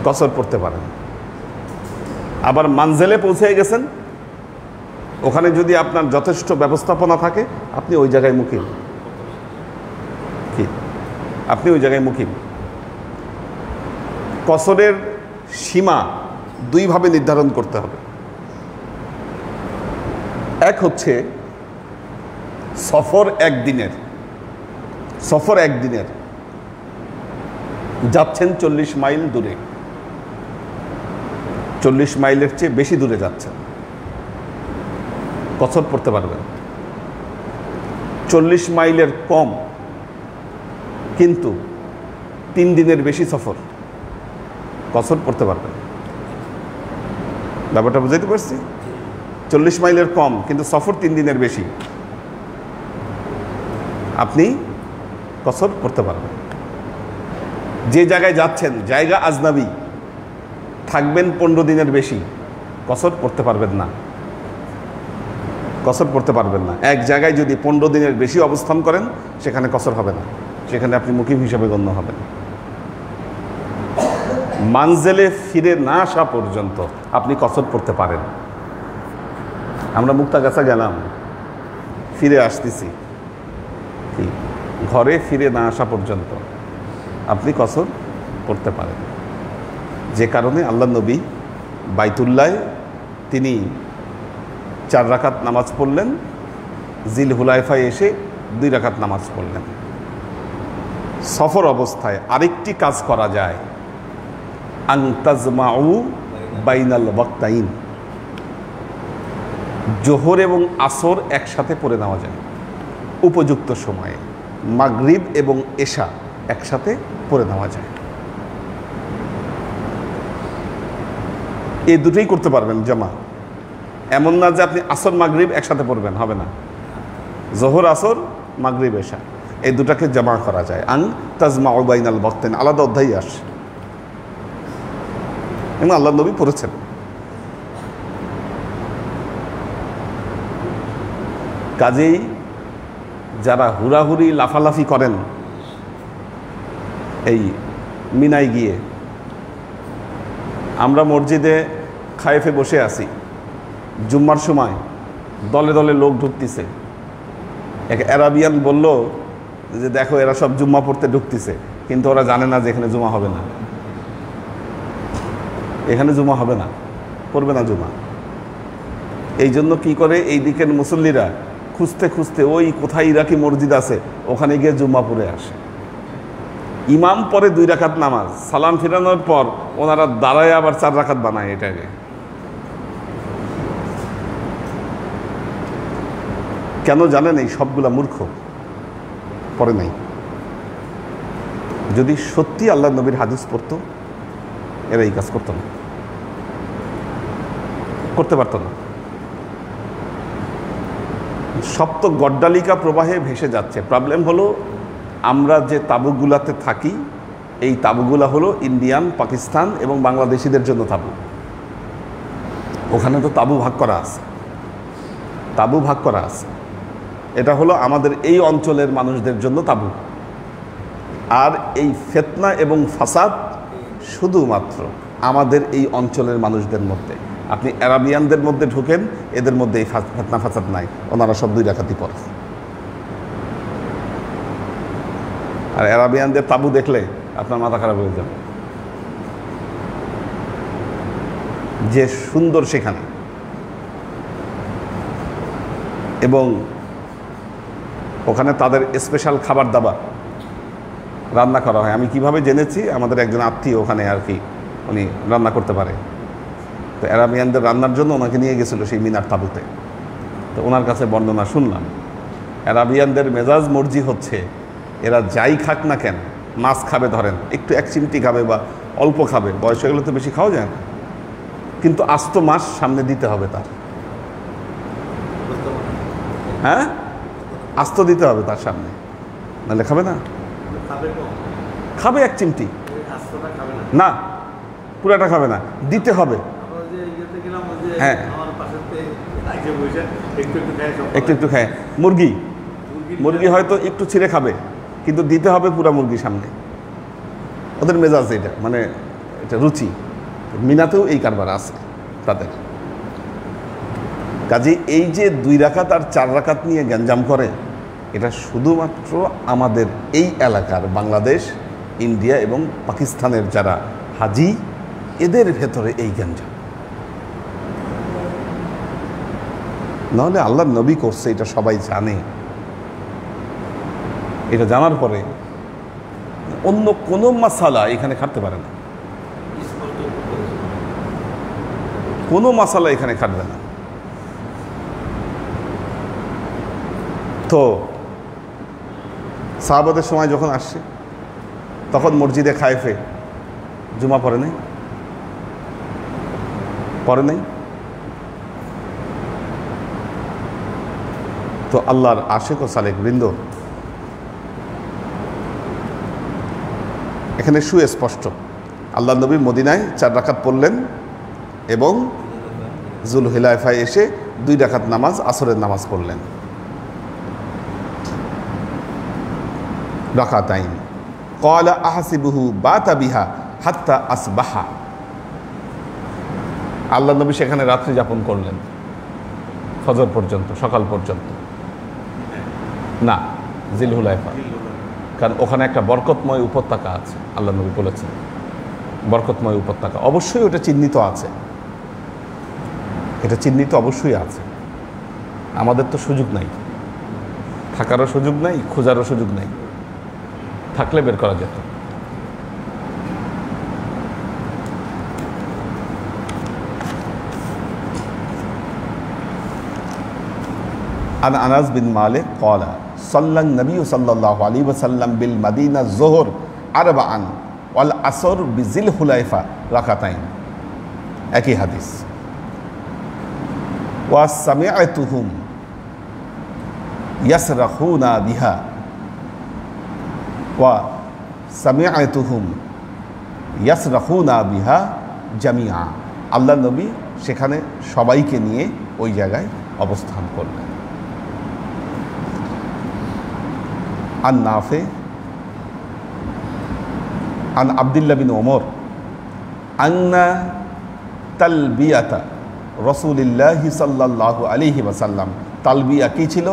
[SPEAKER 1] কসর পড়তে পারেন। আবার মানজেলে পৌঁছে গেছেন, ওখানে যদি আপনার যথেষ্ট ব্যবস্থাপনা থাকে, আপনি ওই জায়গায় মুকিম, কি আপনি ওই জায়গায় মুকিম। কসরের সীমা দুইভাবে নির্ধারণ করতে হবে। এক হচ্ছে সফর একদিনের, সফর একদিনের, যাচ্ছেন 40 মাইল দূরে, 40 মাইলের চেয়ে বেশি দূরে যাচ্ছেন, কসর পড়তে পারবেন। 40 মাইলের কম কিন্তু 3 দিনের বেশি সফর, কসর পড়তে পারবেন। ব্যাপারটা বুঝাইতে পারছি? 40 মাইলের কম কিন্তু সফর 3 দিনের বেশি, আপনি কসর পড়তে পারবেন। যে জায়গায় যাচ্ছেন জায়গা আজনাবি, থাকবেন 15 দিনের বেশি, কসর পড়তে পারবেন না, কসর পড়তে পারবেন না। এক জায়গায় যদি 15 দিনের বেশি অবস্থান করেন, সেখানে কসর হবে না, সেখানে আপনি মুকিম হিসাবে গণ্য হবেন। মানজেলে ফিরে না আসা পর্যন্ত আপনি কসর পড়তে পারেন। আমরা মুক্তাগাছা গেলাম, ফিরে আসতেছি, কি ঘরে ফিরে না আসা পর্যন্ত আপনি কসর পড়তে পারেন। যে কারণে আল্লাহ নবী বাইতুল্লাহ তিনি 4 রাকাত নামাজ পড়লেন, জিল হুলাইফায় এসে 2 রাকাত নামাজ পড়লেন। সফর অবস্থায় আরেকটি কাজ করা যায়, আন তাজমাউ বাইনাল ওয়াক্তাইন, জোহর এবং আসর একসাথে পড়ে নেওয়া যায় উপযুক্ত সময়ে, মাগরিব এবং এশা একসাথে পড়ে নেওয়া যায়। এই দুটোই করতে পারবেন জামা। এমন না যে আপনি আসর মাগরিব একসাথে পড়বেন, হবে না। জোহর আসর মাগরিব এশা এই দুটাকে জামা করা যায়। আন তাজমাউ বাইনাল ওয়াক্তাইন, আলাদা অধ্যায় আসে এবং আল্লাহ নবী পড়েছেন। কাজেই যারা হুড়াহুড়ি লাফালাফি করেন এই মিনায় গিয়ে, আমরা মসজিদে খায়েফে বসে আছি, জুম্মার সময় দলে দলে লোক ঢুকতেছে। এক অ্যারাবিয়ান বলল যে দেখো এরা সব জুম্মা পড়তে ঢুকতেছে, কিন্তু ওরা জানে না যে এখানে জুমা হবে না, এখানে জুমা হবে না, পড়বে না জুমা। এই জন্য কী করে, এই দিকের মুসল্লিরা খুঁজতে খুঁজতে ওই কোথায় ইরাকি মসজিদ আছে ওখানে গিয়ে জুম্মা পড়ে আসে। ইমাম পরে 2 রাকাত নামাজ, সালাম ফিরানোর পর ওনারা দাঁড়ায় আবার 4 রাকাত বানায়। এটাকে কেন জানেন? এই সবগুলা মূর্খ, পরে নাই। যদি সত্যি আল্লাহ নবীর হাদিস পড়তো, এরা এই কাজ করতো না, করতে পারত না। সব তো গড্ডালিকা প্রবাহে ভেসে যাচ্ছে। প্রবলেম হলো আমরা যে তাঁবুগুলাতে থাকি, এই তাঁবুগুলা হলো ইন্ডিয়ান, পাকিস্তান এবং বাংলাদেশিদের জন্য তাঁবু। ওখানে তো তাঁবু ভাগ করা আছে, তাঁবু ভাগ করা আছে। এটা হলো আমাদের এই অঞ্চলের মানুষদের জন্য তাঁবু। আর এই ফিতনা এবং ফাসাদ শুধুমাত্র আমাদের এই অঞ্চলের মানুষদের মধ্যে। আপনি আরাবিয়ানদের মধ্যে ঢুকেন, এদের মধ্যে এই ফিতনা ফাসাদ নাই, ওনারা সব 2 রাকাতই পড়ে। আর আরাবিয়ানদের তাঁবু দেখলে আপনার মাথা খারাপ হয়ে যাবে। যে সুন্দর সেখানে, এবং ওখানে তাদের স্পেশাল খাবার দাবার রান্না করা হয়। আমি কিভাবে জেনেছি, আমাদের একজন আত্মীয় ওখানে আর কি উনি রান্না করতে পারে, তো অ্যারাবিয়ানদের রান্নার জন্য ওনাকে নিয়ে গেছিলো সেই মিনার তাঁবুতে। তো ওনার কাছে বর্ণনা শুনলাম, অ্যারাবিয়ানদের মেজাজ মর্জি হচ্ছে এরা যাই খাক না কেন, মাছ খাবে ধরেন, একটু এক চিমটি খাবে বা অল্প খাবে, বয়স হয়ে গেলে তো বেশি খাওয়া যায় না, কিন্তু আস্ত মাছ সামনে দিতে হবে তার, হ্যাঁ আস্ত দিতে হবে তার সামনে, নাহলে খাবে না। খাবে এক চিমটি, না পুরাটা খাবে না, দিতে হবে। হ্যাঁ একটু একটু খায়। মুরগি হয়তো একটু ছিঁড়ে খাবে, কিন্তু দিতে হবে পুরা মুরগি সামনে। ওদের মেজাজ এটা, মানে এটা রুচি। মিনাতেও এই কারবার আছে তাদের। কাজে এই যে 2 রাকাত আর 4 রাকাত নিয়ে গ্যাঞ্জাম করে, এটা শুধুমাত্র আমাদের এই এলাকার বাংলাদেশ, ইন্ডিয়া এবং পাকিস্তানের যারা হাজি, এদের ভেতরে এই গ্যাঞ্জাম। নাহলে আল্লাহর নবী করছে, এটা সবাই জানে। এটা জানার পরে অন্য কোনো মাসালা এখানে খাটতে পারে না, কোনো মাসালা এখানে খাটবে না। তো সাহাবাদের সময় যখন আসছে, তখন মসজিদে খায়েফে জুমা পড়ে নাই, তো আল্লাহর আশিক ও সালেক বৃন্দ, এখানে সুস্পষ্ট আল্লাহ নবী মদিনায় 4 রাকাত পড়লেন এবং জুলহুলাইফায় এসে 2 রাকাত নামাজ, আসরের নামাজ পড়লেন রাকাতাইন। ক্বালা আহসিবুহু বাতা বিহা হাত্তা আসবাহা। আল্লাহ নবী সেখানে রাত্রি যাপন করলেন ফজর পর্যন্ত, সকাল পর্যন্ত না, জিলহুলাইফা, কারণ ওখানে একটা বরকতময় উপত্যকা আছে। আল্লাহ নবী বলেছেন বরকতময় উপত্যকা, অবশ্যই ওটা চিহ্নিত আছে, এটা চিহ্নিত অবশ্যই আছে। আমাদের তো সুযোগ নাই, থাকারও সুযোগ নাই, খোঁজারও সুযোগ নাই, থাকলে বের করা যেত। عن أنس بن مالك قال صلى النبي صلى الله عليه وسلم بالمدينة الظهر 4 والعصر بذي الحليفة ركعتين। একই হাদিস। وسمعتهم يصرخون بها وسمعتهم يصرخون بها جميعا। আল্লাহ নবী সেখানে সবাইকে নিয়ে ওই জায়গায় অবস্থান করলেন। عن نافع عن عبد الله بن عمر أن تلبية رسول الله صلى الله عليه وسلم তালবিয়া কি ছিল?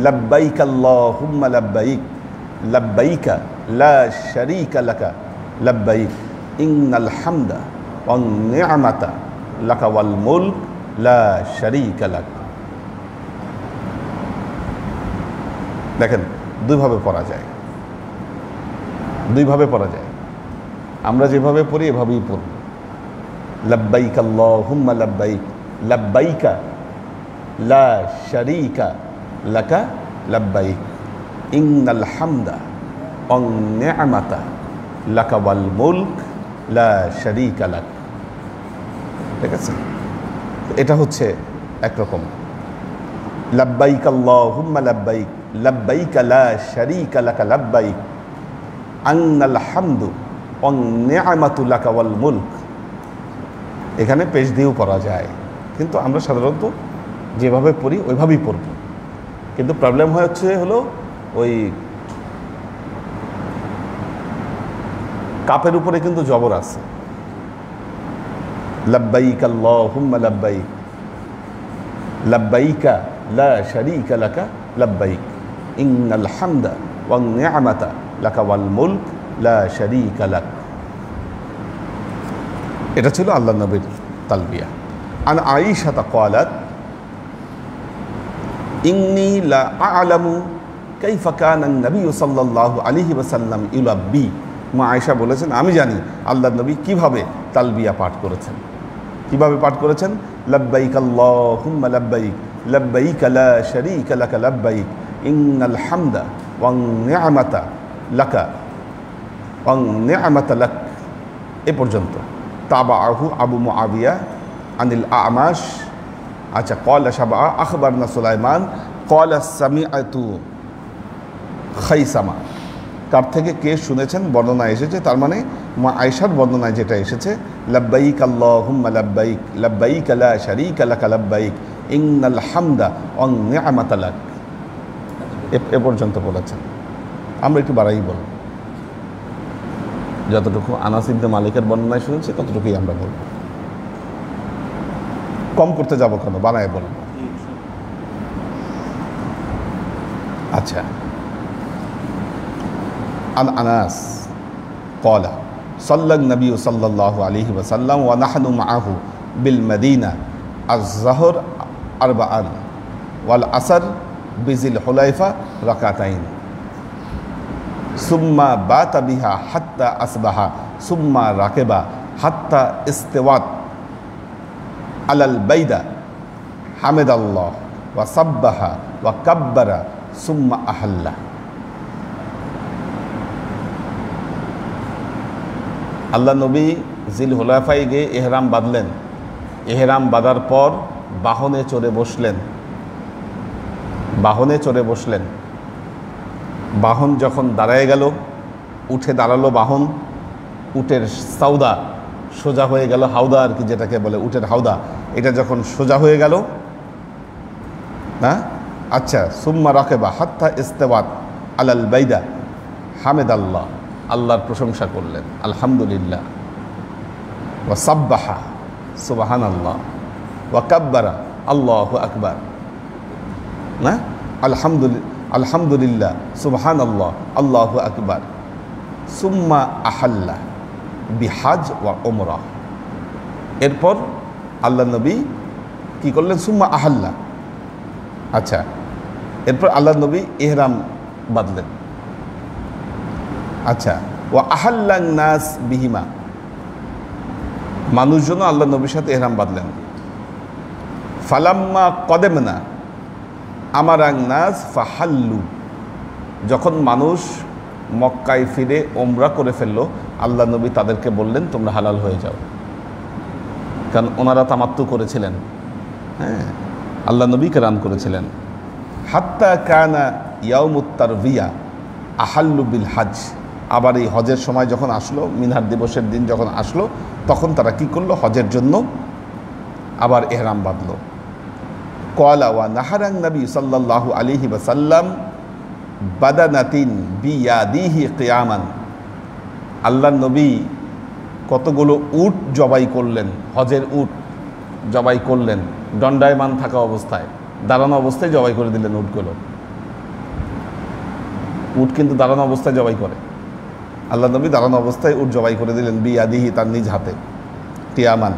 [SPEAKER 1] لبيك اللهم لبيك لبيك لا شريك لك لبيك إن الحمد والنعمة لك والملك لا شريك لك। দেখেন, দুইভাবে পড়া যায়, আমরা যেভাবে পড়ি এভাবেই পড়ব। লাব্বাইক আল্লাহুম্মা লাব্বাইক লাব্বাইকা লা শারীকা লাকা লাব্বাইক ইন্নাল হামদা ওয়ান নি'মাতা লাকা ওয়াল মুলক লা শারীকা লাক। ঠিক আছে, এটা হচ্ছে একরকম। লাব্বাইক আল্লাহুম্মা লাব্বাইক লাব্বাইকা লা শারীকা লাকা লাব্বাইক আন্নাল হামদু ওয়ান নি'মাতু লাকা ওয়াল মুলক। এখানে পেশ দিয়েও পড়া যায়, কিন্তু আমরা সাধারণত যেভাবে পড়ি ওইভাবেই পড়ব। কিন্তু প্রবলেম হলো ওই কাপের উপরে কিন্তু জবর আছে। লাব্বাইক আল্লাহুম্মা লাব্বাইক লাব্বাইকা লা শারীকা লাকা লাব্বাইক ইন্নাল হামদা ওয়ান নি'মাতা লাকা ওয়াল মুলক লা শারীকা লাক। এটা ছিল আল্লাহ নবীর তালবিয়া। আন আয়েশা ক্বালাত ইন্নী লা আ'লামু কাইফা কানা নবী সাল্লাল্লাহু আলাইহি ওয়াসাল্লাম ইউলাব্বি। মা আয়েশা বলেছেন, আমি জানি আল্লাহর নবী কিভাবে তালবিয়া পাঠ করেছেন। কিভাবে পাঠ করেছেন? লাব্বাইক আল্লাহুম্মা লাব্বাইক লাব্বাইক লা শারীকা লাকা লাব্বাইক ইন্নাল হামদা ওয়ান নি'মাতা লাকা ওয়ান নি'মাতা লাক, এ পর্যন্ত। তাবাআহু আবু মুআবিয়া আনিল আ'মাশ। আচ্ছা, ক্বালা শাবা আখবারনা সুলাইমান ক্বালা সামিআতু খাইসামা। কার থেকে কে শুনেছেন বর্ণনা এসেছে, তার মানে মা আয়েশার বর্ণনায় যেটা এসেছে, লাব্বাইক আল্লাহুম্মা লাব্বাইক লাব্বাইক লা শারীকা লাকা লাব্বাইক ইন্নাল হামদা ওয়ান নি'মাতা লাক, এ পর্যন্ত বলেছেন। আমরা একটু বাড়াই বলব, যতটুকু আনাস ইবনে মালিকের বর্ণনায় শুনেছি ততটুকুই আমরা বলব, কম করতে যাব কেন, বানায় বলব। আচ্ছা, আন আনাস ক্বালা সাল্লান নবী সাল্লাল্লাহু আলাইহি ওয়াসাল্লাম ওয়া নাহনু মাআহু বিল মদিনা আয-যুহর আরবাআন ওয়াল আসর বিজিল হুলাইফা রাকাতাইন সুম্মা বাতা বিহা হাত্তা আসবাহা সুম্মা রাকেবা হাত্তা ইস্তিওয়াত আলাল বাইদা হামিদাল্লাহ ওয়া সাব্বাহা ওয়া কাব্বারা সুম্মা আহাল্লা। আল্লাহ নবী জিল হুলাইফায় গিয়ে এহরাম বাঁধলেন। এহরাম বাঁধার পর বাহনে চড়ে বসলেন। বাহনে চড়ে বসলেন। বাহন যখন দাঁড়ায় গেল, উঠে দাঁড়ালো বাহন, উটের সাউদা সোজা হয়ে গেল, হাউদা আর কি যেটাকে বলে উটের হাউদা, এটা যখন সোজা হয়ে গেল, হ্যাঁ, আচ্ছা, সুম্মা রাকেবা হাত্তা ইস্তেওয়াত আলাল বাইদা হামিদাল্লাহ, আল্লাহর প্রশংসা করলেন, আলহামদুলিল্লাহ, ওয়া সাব্বাহা সুবহানাল্লাহ, ওয়া কাব্বারা আল্লাহু আকবার, না, আলহামদুলিল্লাহ সুবহানাল্লাহ আল্লাহু আকবার, সুম্মা আহাল্লা বিহাজ ওয়া উমরা। এরপর আল্লাহ নবী কি করলেন? সুম্মা আহাল্লা। আচ্ছা, এরপর আল্লাহ নবী ইহরাম বাঁধলেন। আচ্ছা, ওয়া আহাল্লান নাস বিহিমা, মানুষজন আল্লাহ নবীর সাথে ইহরাম বাঁধলেন। ফালাম্মা কদেমনা আমারাং নাস ফাহাল্লু, যখন মানুষ মক্কায় ফিরে ওমরা করে ফেললো, আল্লাহ নবী তাদেরকে বললেন তোমরা হালাল হয়ে যাও, কারণ ওনারা তামাত্তু করেছিলেন, হ্যাঁ, আল্লাহ নবী কেরান করেছিলেন। হাত্তা কানা ইয়াউমুত তারবিয়া আহাল্লু বিল হজ, আবার এই হজের সময় যখন আসলো, মিনহার দিবসের দিন যখন আসলো, তখন তারা কি করলো? হজের জন্য আবার এহরাম বাঁধলো। ক্বালা ওয়া নাহারান নবী সাল্লাল্লাহু আলাইহি ওয়াসাল্লাম বাদানাতিন বিয়াদিহি কিয়ামান, আল্লাহর নবী কতগুলো উট জবাই করলেন, হজের উট জবাই করলেন, দণ্ডায়মান থাকা অবস্থায়, দাঁড়ানো অবস্থায় জবাই করে দিলেন উটগুলো। উট কিন্তু দাঁড়ানো অবস্থায় জবাই করে, আল্লাহ নবী দাঁড়ানো অবস্থায় উট জবাই করে দিলেন, বিয়াদিহি, তার নিজ হাতে, কিয়ামান।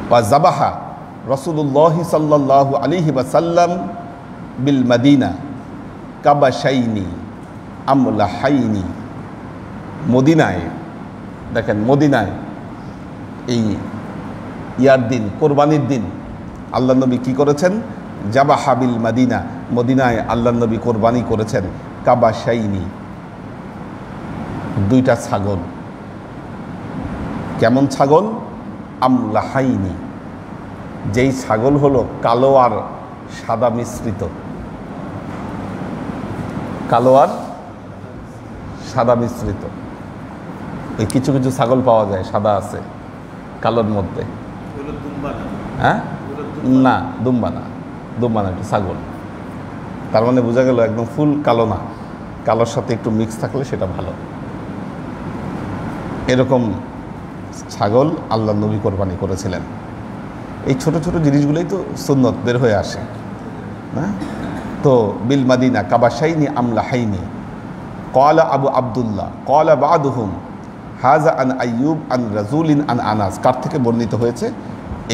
[SPEAKER 1] ওয়া জাবাহা রাসূলুল্লাহ সাল্লাল্লাহু আলাইহি ওয়াসাল্লাম বিল মদিনা কাবাশাইনি আমলাহাইনি, মদিনায়, দেখেন মদিনায় এই ইয়ার দিন, কোরবানির দিন আল্লাহ নবী কী করেছেন? জাবাহা বিল মদিনা, মদিনায় আল্লাহ নবী কোরবানি করেছেন কাবাশাইনি, দুইটা ছাগল। কেমন ছাগল? আমলাহাইনি, যেই ছাগল হলো কালো আর সাদা মিশ্রিত, কালো আর সাদা মিশ্রিত। এই কিছু কিছু ছাগল পাওয়া যায় সাদা আছে কালোর মধ্যে, হ্যাঁ, না দুম্বা না, দুম্বা না, একটু ছাগল। তার মানে বোঝা গেল একদম ফুল কালো না, কালোর সাথে একটু মিক্স থাকলে সেটা ভালো। এরকম ছাগল আল্লাহ নবী কোরবানি করেছিলেন। এই ছোট ছোট জিনিসগুলোই তো সুন্নত বের হয়ে আসে, হ্যাঁ। তো বিল মাদিনা কাবাশাইনি আমলাহাইনি। ক্বালা আবু আব্দুল্লাহ ক্বালা বাদুহুম হাজা আন আইয়ুব আন রাজুলিন আন আনাস, কার থেকে বর্ণিত হয়েছে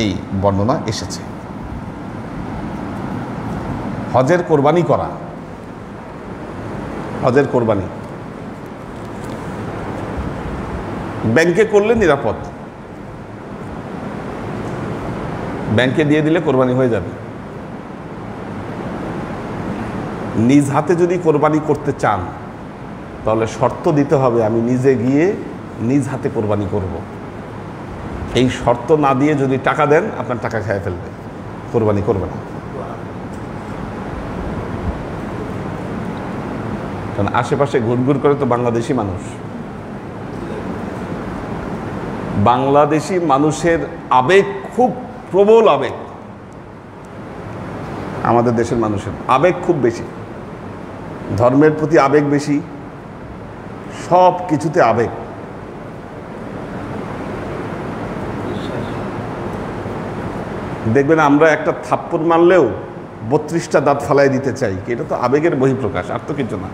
[SPEAKER 1] এই বর্ণনা এসেছে। হজের কোরবানি করা, হজের কোরবানি ব্যাংকে করলে নিরাপদ, ব্যাংকে দিয়ে দিলে কোরবানি হয়ে যাবে। নিজ হাতে যদি কোরবানি করতে চান তাহলে শর্ত দিতে হবে আমি নিজে গিয়ে নিজ হাতে কোরবানি করব। এই শর্ত না দিয়ে যদি টাকা দেন আপনার টাকা খেয়ে ফেলবে, কোরবানি করবে না। কারণ আশেপাশে ঘুরঘুর করে তো বাংলাদেশি মানুষ, বাংলাদেশি মানুষের আবেগ খুব প্রবল আবেগ, আমাদের দেশের মানুষের আবেগ খুব বেশি, ধর্মের প্রতি আবেগ বেশি, সব কিছুতে আবেগ। দেখবেন আমরা একটা থাপ্পড় মারলেও 32টা দাঁত ফালাই দিতে চাই, কি এটা তো আবেগের বহিঃপ্রকাশ, আর তো কিছু না।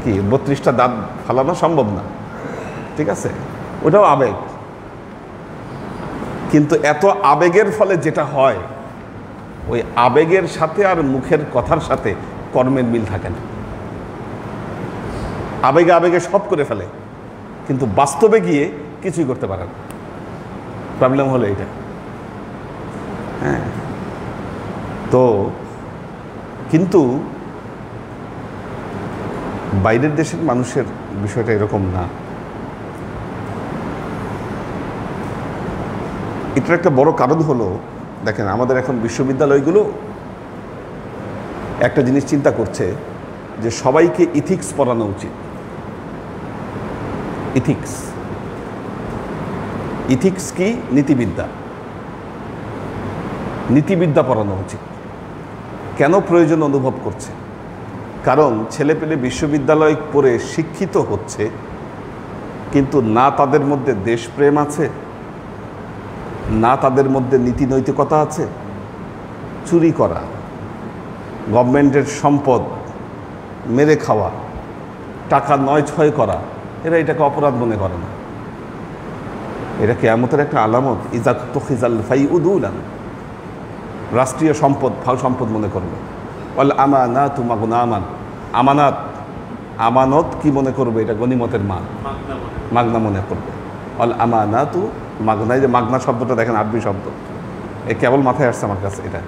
[SPEAKER 1] কি 32টা দাঁত ফালানো সম্ভব না, ঠিক আছে, ওটাও আবেগ। কিন্তু এত আবেগের ফলে যেটা হয়, ওই আবেগের সাথে আর মুখের কথার সাথে কর্মের মিল থাকে না। আবেগে আবেগে সব করে ফেলে, কিন্তু বাস্তবে গিয়ে কিছুই করতে পারে না। প্রবলেম হলো এটা। হ্যাঁ, তো কিন্তু বাইরের দেশের মানুষের বিষয়টা এরকম না। এটার একটা বড় কারণ হলো, দেখেন আমাদের এখন বিশ্ববিদ্যালয়গুলো একটা জিনিস চিন্তা করছে যে সবাইকে ইথিক্স পড়ানো উচিত। ইথিক্স, ইথিক্স কি? নীতিবিদ্যা, নীতিবিদ্যা পড়ানো উচিত। কেন প্রয়োজন অনুভব করছে? কারণ ছেলেপেলে বিশ্ববিদ্যালয় পড়ে শিক্ষিত হচ্ছে, কিন্তু না তাদের মধ্যে দেশপ্রেম আছে, না তাদের মধ্যে নীতি নৈতিকতা আছে। চুরি করা, গভর্নমেন্টের সম্পদ মেরে খাওয়া, টাকা নয় ছয় করা, এরা এটাকে অপরাধ মনে করে না। এটা কিয়ামতের একটা আলামত। ইজাত তুখিজাল ফাইউদুলান, রাষ্ট্রীয় সম্পদ ফাও সম্পদ মনে করবে। ওয়াল আমানাতু মাগনামান, আমানাত, আমানত কি মনে করবে? এটা গনিমতের মাল, মাগনা মনে করবে। ওয়াল আমানাতু মাগনা, এই যে মাগনা শব্দটা দেখেন আরবি শব্দ, এ কেবল মাথায় আসছে আমার কাছে, এটা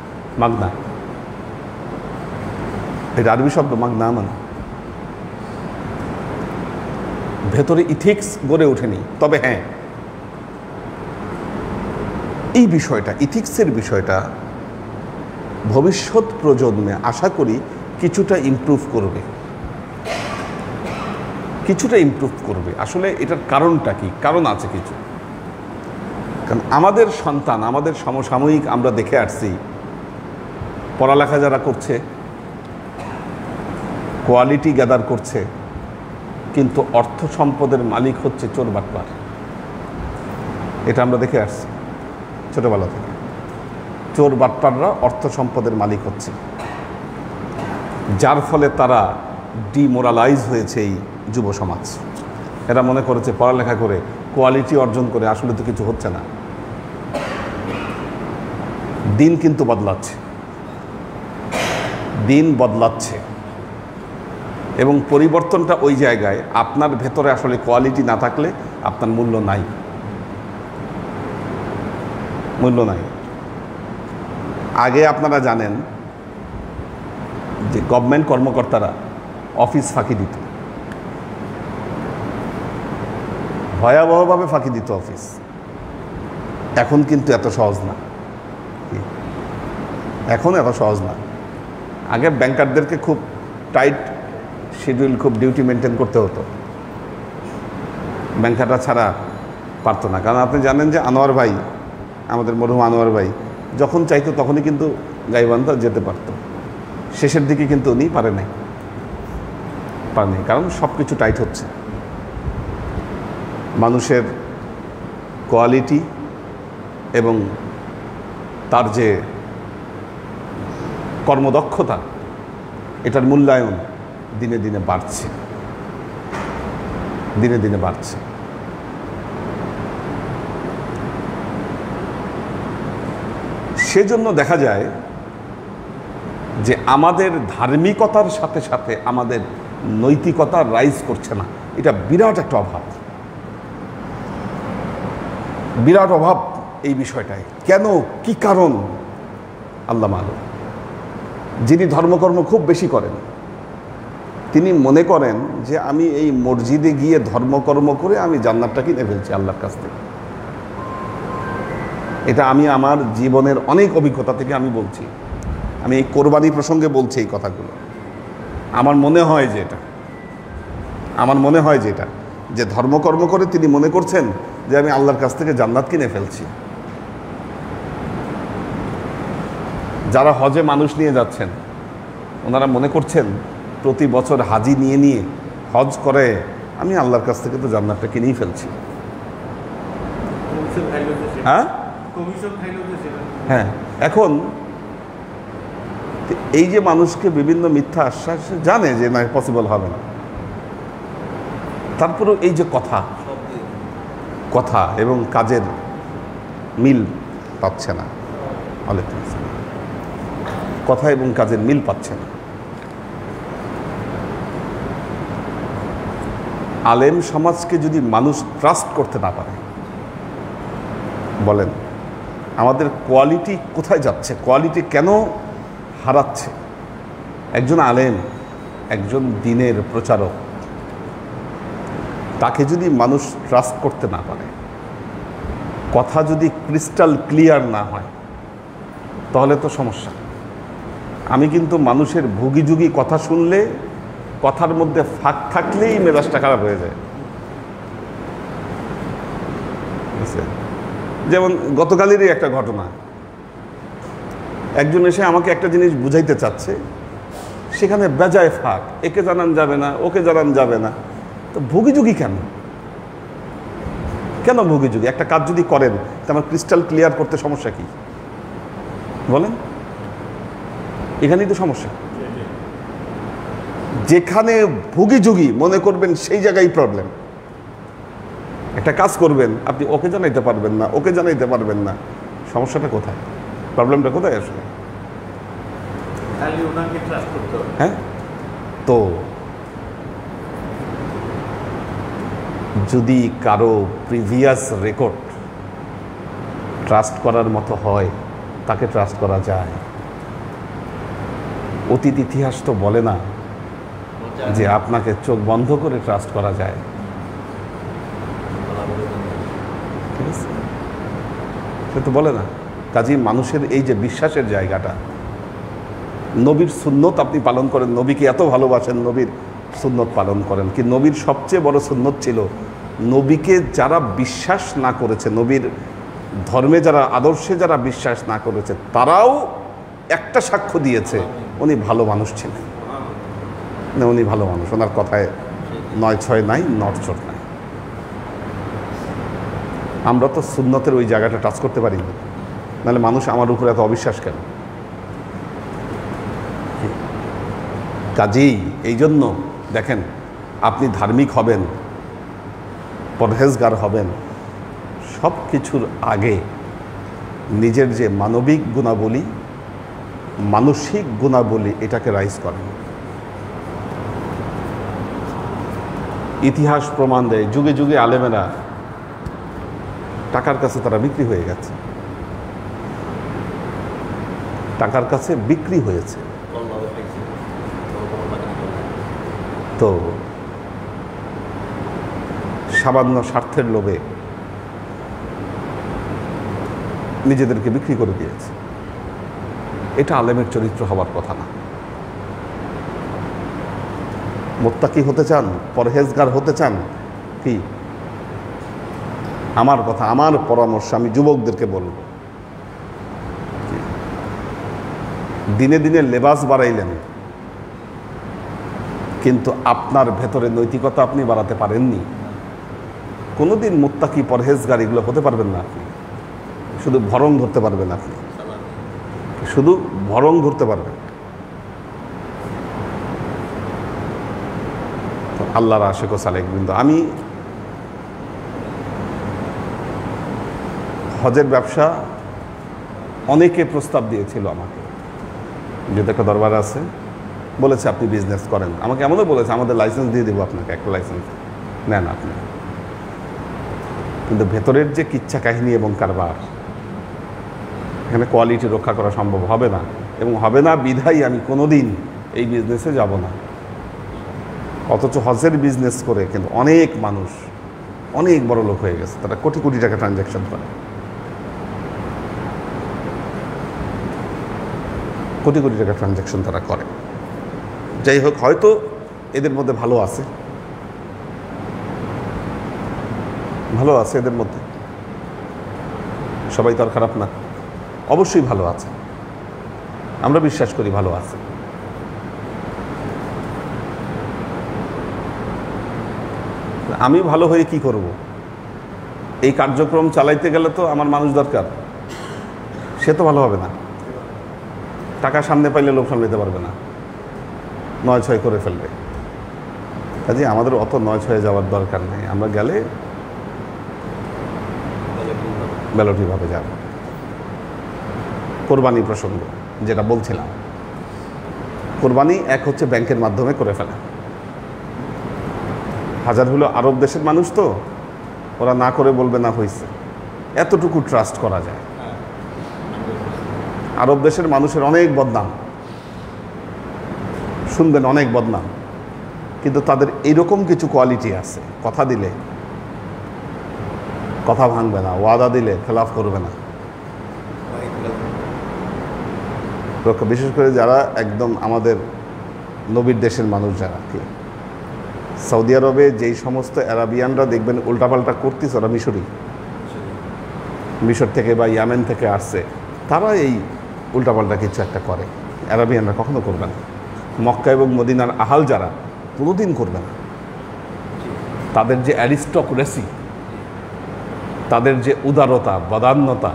[SPEAKER 1] মাগনা, এটা আরবি শব্দ মাগনা মানে। ভেতরে ইথিক্স গড়ে ওঠেনি। তবে হ্যাঁ, এই বিষয়টা, ইথিক্সের বিষয়টা ভবিষ্যৎ প্রজন্মে আশা করি কিছুটা ইমপ্রুভ করবে, কিছুটা ইমপ্রুভ করবে। আসলে এটার কারণটা কি? কারণ আছে কিছু। কারণ আমাদের সন্তান, আমাদের সমসাময়িক আমরা দেখে আসছি, পড়ালেখা যারা করছে, কোয়ালিটি গ্যাদার করছে, কিন্তু অর্থ সম্পদের মালিক হচ্ছে চোর বাটপার। এটা আমরা দেখে আসছি ছোটবেলা থেকে। চোর বাটপাররা অর্থ সম্পদের মালিক হচ্ছে, যার ফলে তারা ডিমোরালাইজ হয়েছে এই যুব সমাজ। এরা মনে করেছে পড়ালেখা করে, কোয়ালিটি অর্জন করে আসলে তো কিছু হচ্ছে না। দিন কিন্তু বদলাচ্ছে, দিন বদলাচ্ছে, এবং পরিবর্তনটা ওই জায়গায়, আপনার ভেতরে আসলে কোয়ালিটি না থাকলে আপনার মূল্য নাই, মূল্য নাই। আগে আপনারা জানেন যে গভর্নমেন্ট কর্মকর্তারা অফিস ফাঁকি দিত, ভয়াবহভাবে ফাঁকি দিত অফিস। এখন কিন্তু এত সহজ না, এখন এত সহজ না। আগে ব্যাংকারদেরকে খুব টাইট শিডিউল, খুব ডিউটি মেনটেন করতে হতো, ব্যাংকাররা ছাড়া পারতো না। কারণ আপনি জানেন যে আনোয়ার ভাই, আমাদের মরহুম আনোয়ার ভাই যখন চাইতো তখনই কিন্তু গাইবান্ধা যেতে পারত। শেষের দিকে কিন্তু উনি পারেনি, কারণ সব কিছু টাইট হচ্ছে। মানুষের কোয়ালিটি এবং তার যে কর্মদক্ষতা, এটার মূল্যায়ন দিনে দিনে বাড়ছে, দিনে দিনে বাড়ছে। সেজন্য দেখা যায় যে আমাদের ধার্মিকতার সাথে সাথে আমাদের নৈতিকতা রাইজ করছে না। এটা বিরাট একটা অভাব, বিরাট অভাব এই বিষয়টায়। কেন, কি কারণ আল্লাহ মালুম। যিনি ধর্মকর্ম খুব বেশি করেন তিনি মনে করেন যে আমি এই মসজিদে গিয়ে ধর্মকর্ম করে আমি জান্নাতটা কিনে ফেলছি আল্লাহর কাছ থেকে। এটা আমি আমার জীবনের অনেক অভিজ্ঞতা থেকে আমি বলছি। আমি এই কোরবানি প্রসঙ্গে বলছি এই কথাগুলো। আমার মনে হয় যে এটা যে ধর্মকর্ম করে তিনি মনে করছেন যে আমি আল্লাহর কাছ থেকে জান্নাত কিনে ফেলছি। যারা হজে মানুষ নিয়ে যাচ্ছেন ওনারা মনে করছেন প্রতি বছর হাজি নিয়ে হজ করে আমি আল্লাহর কাছ থেকে তো জান্নাতটা কিনেই ফেলছি। হ্যাঁ, এখন এই যে মানুষকে বিভিন্ন মিথ্যা আশ্বাস, জানে যে না পসিবল হবে না, তারপরেও এই যে কথা এবং কাজের মিল পাচ্ছে না, কথা এবং কাজের মিল পাচ্ছে না। আলেম সমাজকে যদি মানুষ ট্রাস্ট করতে না পারে, বলেন আমাদের কোয়ালিটি কোথায় যাচ্ছে, কোয়ালিটি কেন হারাচ্ছে? একজন আলেম, একজন দ্বীনের প্রচারক, তাকে যদি মানুষ ট্রাস্ট করতে না পারে, কথা যদি ক্রিস্টাল ক্লিয়ার না হয়, তাহলে তো সমস্যা। আমি কিন্তু মানুষের ভুগিযুগি কথা শুনলে, কথার মধ্যে ফাঁক থাকলেই মেজাজটা খারাপ হয়ে যায়। যেমন গতকালেরই একটা ঘটনা, একজন এসে আমাকে একটা জিনিস বুঝাইতে চাচ্ছে, সেখানে বেজায় ফাঁক, একে জানান যাবে না, ওকে জানান যাবে না। তো ভুগিযুগি কেন ভুগিযুগি? একটা কাজ যদি করেন তো আমার ক্রিস্টাল ক্লিয়ার করতে সমস্যা কি বলেন? এখানেই তো সমস্যা। যেখানে ভুগিযুগি মনে করবেন সেই জায়গায় প্রবলেম। একটা কাজ করবেন, আপনি ওকে জানাইতে পারবেন না, ওকে জানাইতে পারবেন না, সমস্যাটা কোথায়? প্রবলেমটা কোথায় আসলে? হ্যাঁ, তো যদি কারো প্রিভিয়াস রেকর্ড ট্রাস্ট করার মতো হয়, তাকে ট্রাস্ট করা যায়। অতীত ইতিহাস তো বলে না যে আপনাকে চোখ বন্ধ করে ট্রাস্ট করা যায়। ঠিক আছে, সে তো বলে না। কাজেই মানুষের এই যে বিশ্বাসের জায়গাটা, নবীর সুন্নত আপনি পালন করেন, নবীকে এত ভালোবাসেন, নবীর সুন্নত পালন করেন, কি নবীর সবচেয়ে বড় সুন্নত ছিল নবীকে যারা বিশ্বাস না করেছে, নবীর ধর্মে যারা, আদর্শে যারা বিশ্বাস না করেছে, তারাও একটা সাক্ষ্য দিয়েছে উনি ভালো মানুষ ছিলেন। না, উনি ভালো মানুষ, ওনার কথায় ৯-৬ নাই, নড়চড় নাই। আমরা তো সুন্নতের ওই জায়গাটা টাচ করতে পারি না, নাহলে মানুষ আমার উপরে এত অবিশ্বাস কেন? কাজেই এই জন্য দেখেন, আপনি ধার্মিক হবেন, পরহেজগার হবেন, সব কিছুর আগে নিজের যে মানবিক গুণাবলী, মানসিক গুণাবলী, এটাকে রাইজ করেন। ইতিহাস প্রমাণ দেয়, যুগে যুগে আলেমেরা টাকার কাছে তারা বিক্রি হয়ে গেছে, টাকার কাছে বিক্রি হয়েছে। তো সামান্য স্বার্থের লোভে নিজেদেরকে বিক্রি করে দিয়েছে। এটা আলেমের চরিত্র হওয়ার কথা না। মুত্তাকি হতে চান, পরহেজগার হতে চান, কি আমার কথা, আমার পরামর্শ আমি যুবকদেরকে বলব, দিনে দিনে লেবাস বাড়াইলেন কিন্তু আপনার ভেতরে নৈতিকতা আপনি বাড়াতে পারেননি। কোনোদিন মুত্তাকি পরহেজগার এগুলো হতে পারবেন না আপনি, শুধু ভরং ধরতে পারবেন, আপনি শুধু ভরং ধরতে পারবেন। আল্লাহর আশিক ও সালেক বৃন্দ, আমি হজের ব্যবসা অনেকে প্রস্তাব দিয়েছিল আমাকে, যেহেতু একটা দরবার আছে, বলেছে আপনি বিজনেস করেন। আমাকে এমনও বলেছে আমাদের লাইসেন্স দিয়ে দেবো আপনাকে, একটা লাইসেন্স নেন আপনি। কিন্তু ভেতরের যে কিচ্ছা কাহিনী এবং কারবার, এখানে কোয়ালিটি রক্ষা করা সম্ভব হবে না, এবং হবে না বিধাই আমি কোনোদিন এই বিজনেসে যাব না। অথচ হজের বিজনেস করে কিন্তু অনেক মানুষ অনেক বড় লোক হয়ে গেছে, তারা কোটি কোটি টাকা ট্রানজ্যাকশন করে, কোটি কোটি টাকা ট্রানজ্যাকশন তারা করে। যাই হোক, হয়তো এদের মধ্যে ভালো আছে, ভালো আছে এদের মধ্যে, সবাই তো আর খারাপ না, অবশ্যই ভালো আছে, আমরা বিশ্বাস করি ভালো আছে। আমি ভালো হয়ে কি করব? এই কার্যক্রম চালাইতে গেলে তো আমার মানুষ দরকার, সে তো ভালো হবে না। টাকা সামনে পাইলে লোক সামলাতে পারবে না, নয় ছয় করে ফেলবে। কাজে আমাদের অত নয় ছয়ে যাওয়ার দরকার নেই, আমরা গেলে ব্যালটিভাবে যাব। কোরবানি প্রসঙ্গ যেটা বলছিলাম, কোরবানি এক হচ্ছে ব্যাংকের মাধ্যমে করে ফেলা। হাজার হলো আরব দেশের মানুষ, তো ওরা না করে বলবে না হয়েছে, এতটুকু ট্রাস্ট করা যায়। আরব দেশের মানুষের অনেক বদনাম শুনবেন, অনেক বদনাম, কিন্তু তাদের এইরকম কিছু কোয়ালিটি আছে, কথা দিলে কথা ভাঙবে না, ওয়াদা দিলে খেলাফ করবে না। বিশেষ করে যারা একদম আমাদের নবীর দেশের মানুষ, যারা কি সৌদি আরবে যেই সমস্ত আরাবিয়ানরা দেখবেন উল্টাপাল্টা করতেছে, ওরা মিশর থেকে বা ইয়ামেন থেকে আসছে, তারা এই উল্টাপাল্টা কিছু একটা করে। আরাবিয়ানরা কখনো করবে না। মক্কা এবং মদিনার আহাল যারা কোনোদিন করবে না। তাদের যে অ্যারিস্টোক্রেসি, তাদের যে উদারতা, বদান্যতা,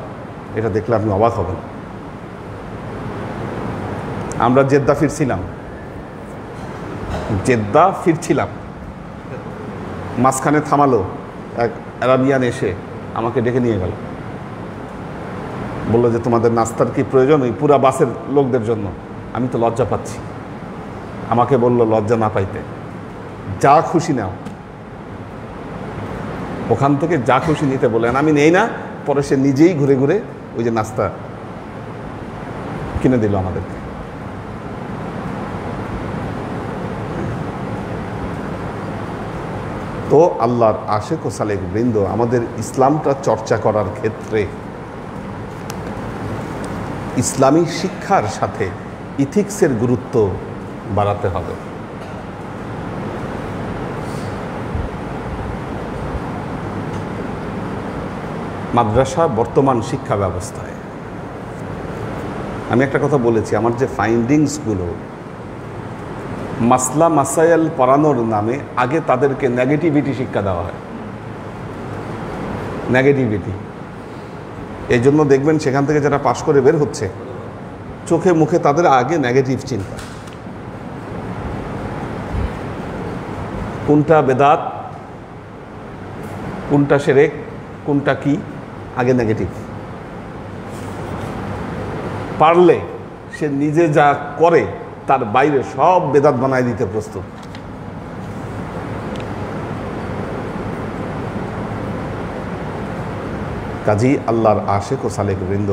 [SPEAKER 1] এটা দেখলে আপনি অবাক হবেন। আমরা জেদ্দা ফিরছিলাম, মাঝখানে থামালো এক আরাবিয়ান, এসে আমাকে ডেকে নিয়ে গেল, বললো যে তোমাদের নাস্তার কি প্রয়োজন ওই পুরা বাসের লোকদের জন্য? আমি তো লজ্জা পাচ্ছি। আমাকে বলল লজ্জা না পাইতে, যা খুশি নাও, ওখান থেকে যা খুশি নিতে বলেন, আমি নেই না। পরে সে নিজেই ঘুরে ঘুরে ওই যে নাস্তা কিনে দিল আমাদেরকে। তো আল্লাহর আশেক ও সালেক বৃন্দ, আমাদের ইসলামটা চর্চা করার ক্ষেত্রে ইসলামী শিক্ষার সাথে ইথিক্সের গুরুত্ব বাড়াতে হবে। মাদ্রাসা বর্তমান শিক্ষা ব্যবস্থায়, আমি একটা কথা বলেছি, আমার যে ফাইন্ডিংসগুলো, মাসলা মাসাইল পড়ানোর নামে আগে তাদেরকে নেগেটিভিটি শিক্ষা দেওয়া হয়, নেগেটিভিটি। এই জন্য দেখবেন সেখান থেকে যারা পাশ করে বের হচ্ছে, চোখে মুখে তাদের আগে নেগেটিভ চিন্তা। কোনটা বেদাত, কোনটা শিরক, কোনটা কি, আগে নেগেটিভ। পারলে সে নিজে যা করে তার বাইরে সব বেদাত বানায় দিতে প্রস্তুত। কাজী আল্লাহর আশেক ও সালেক বৃন্দ,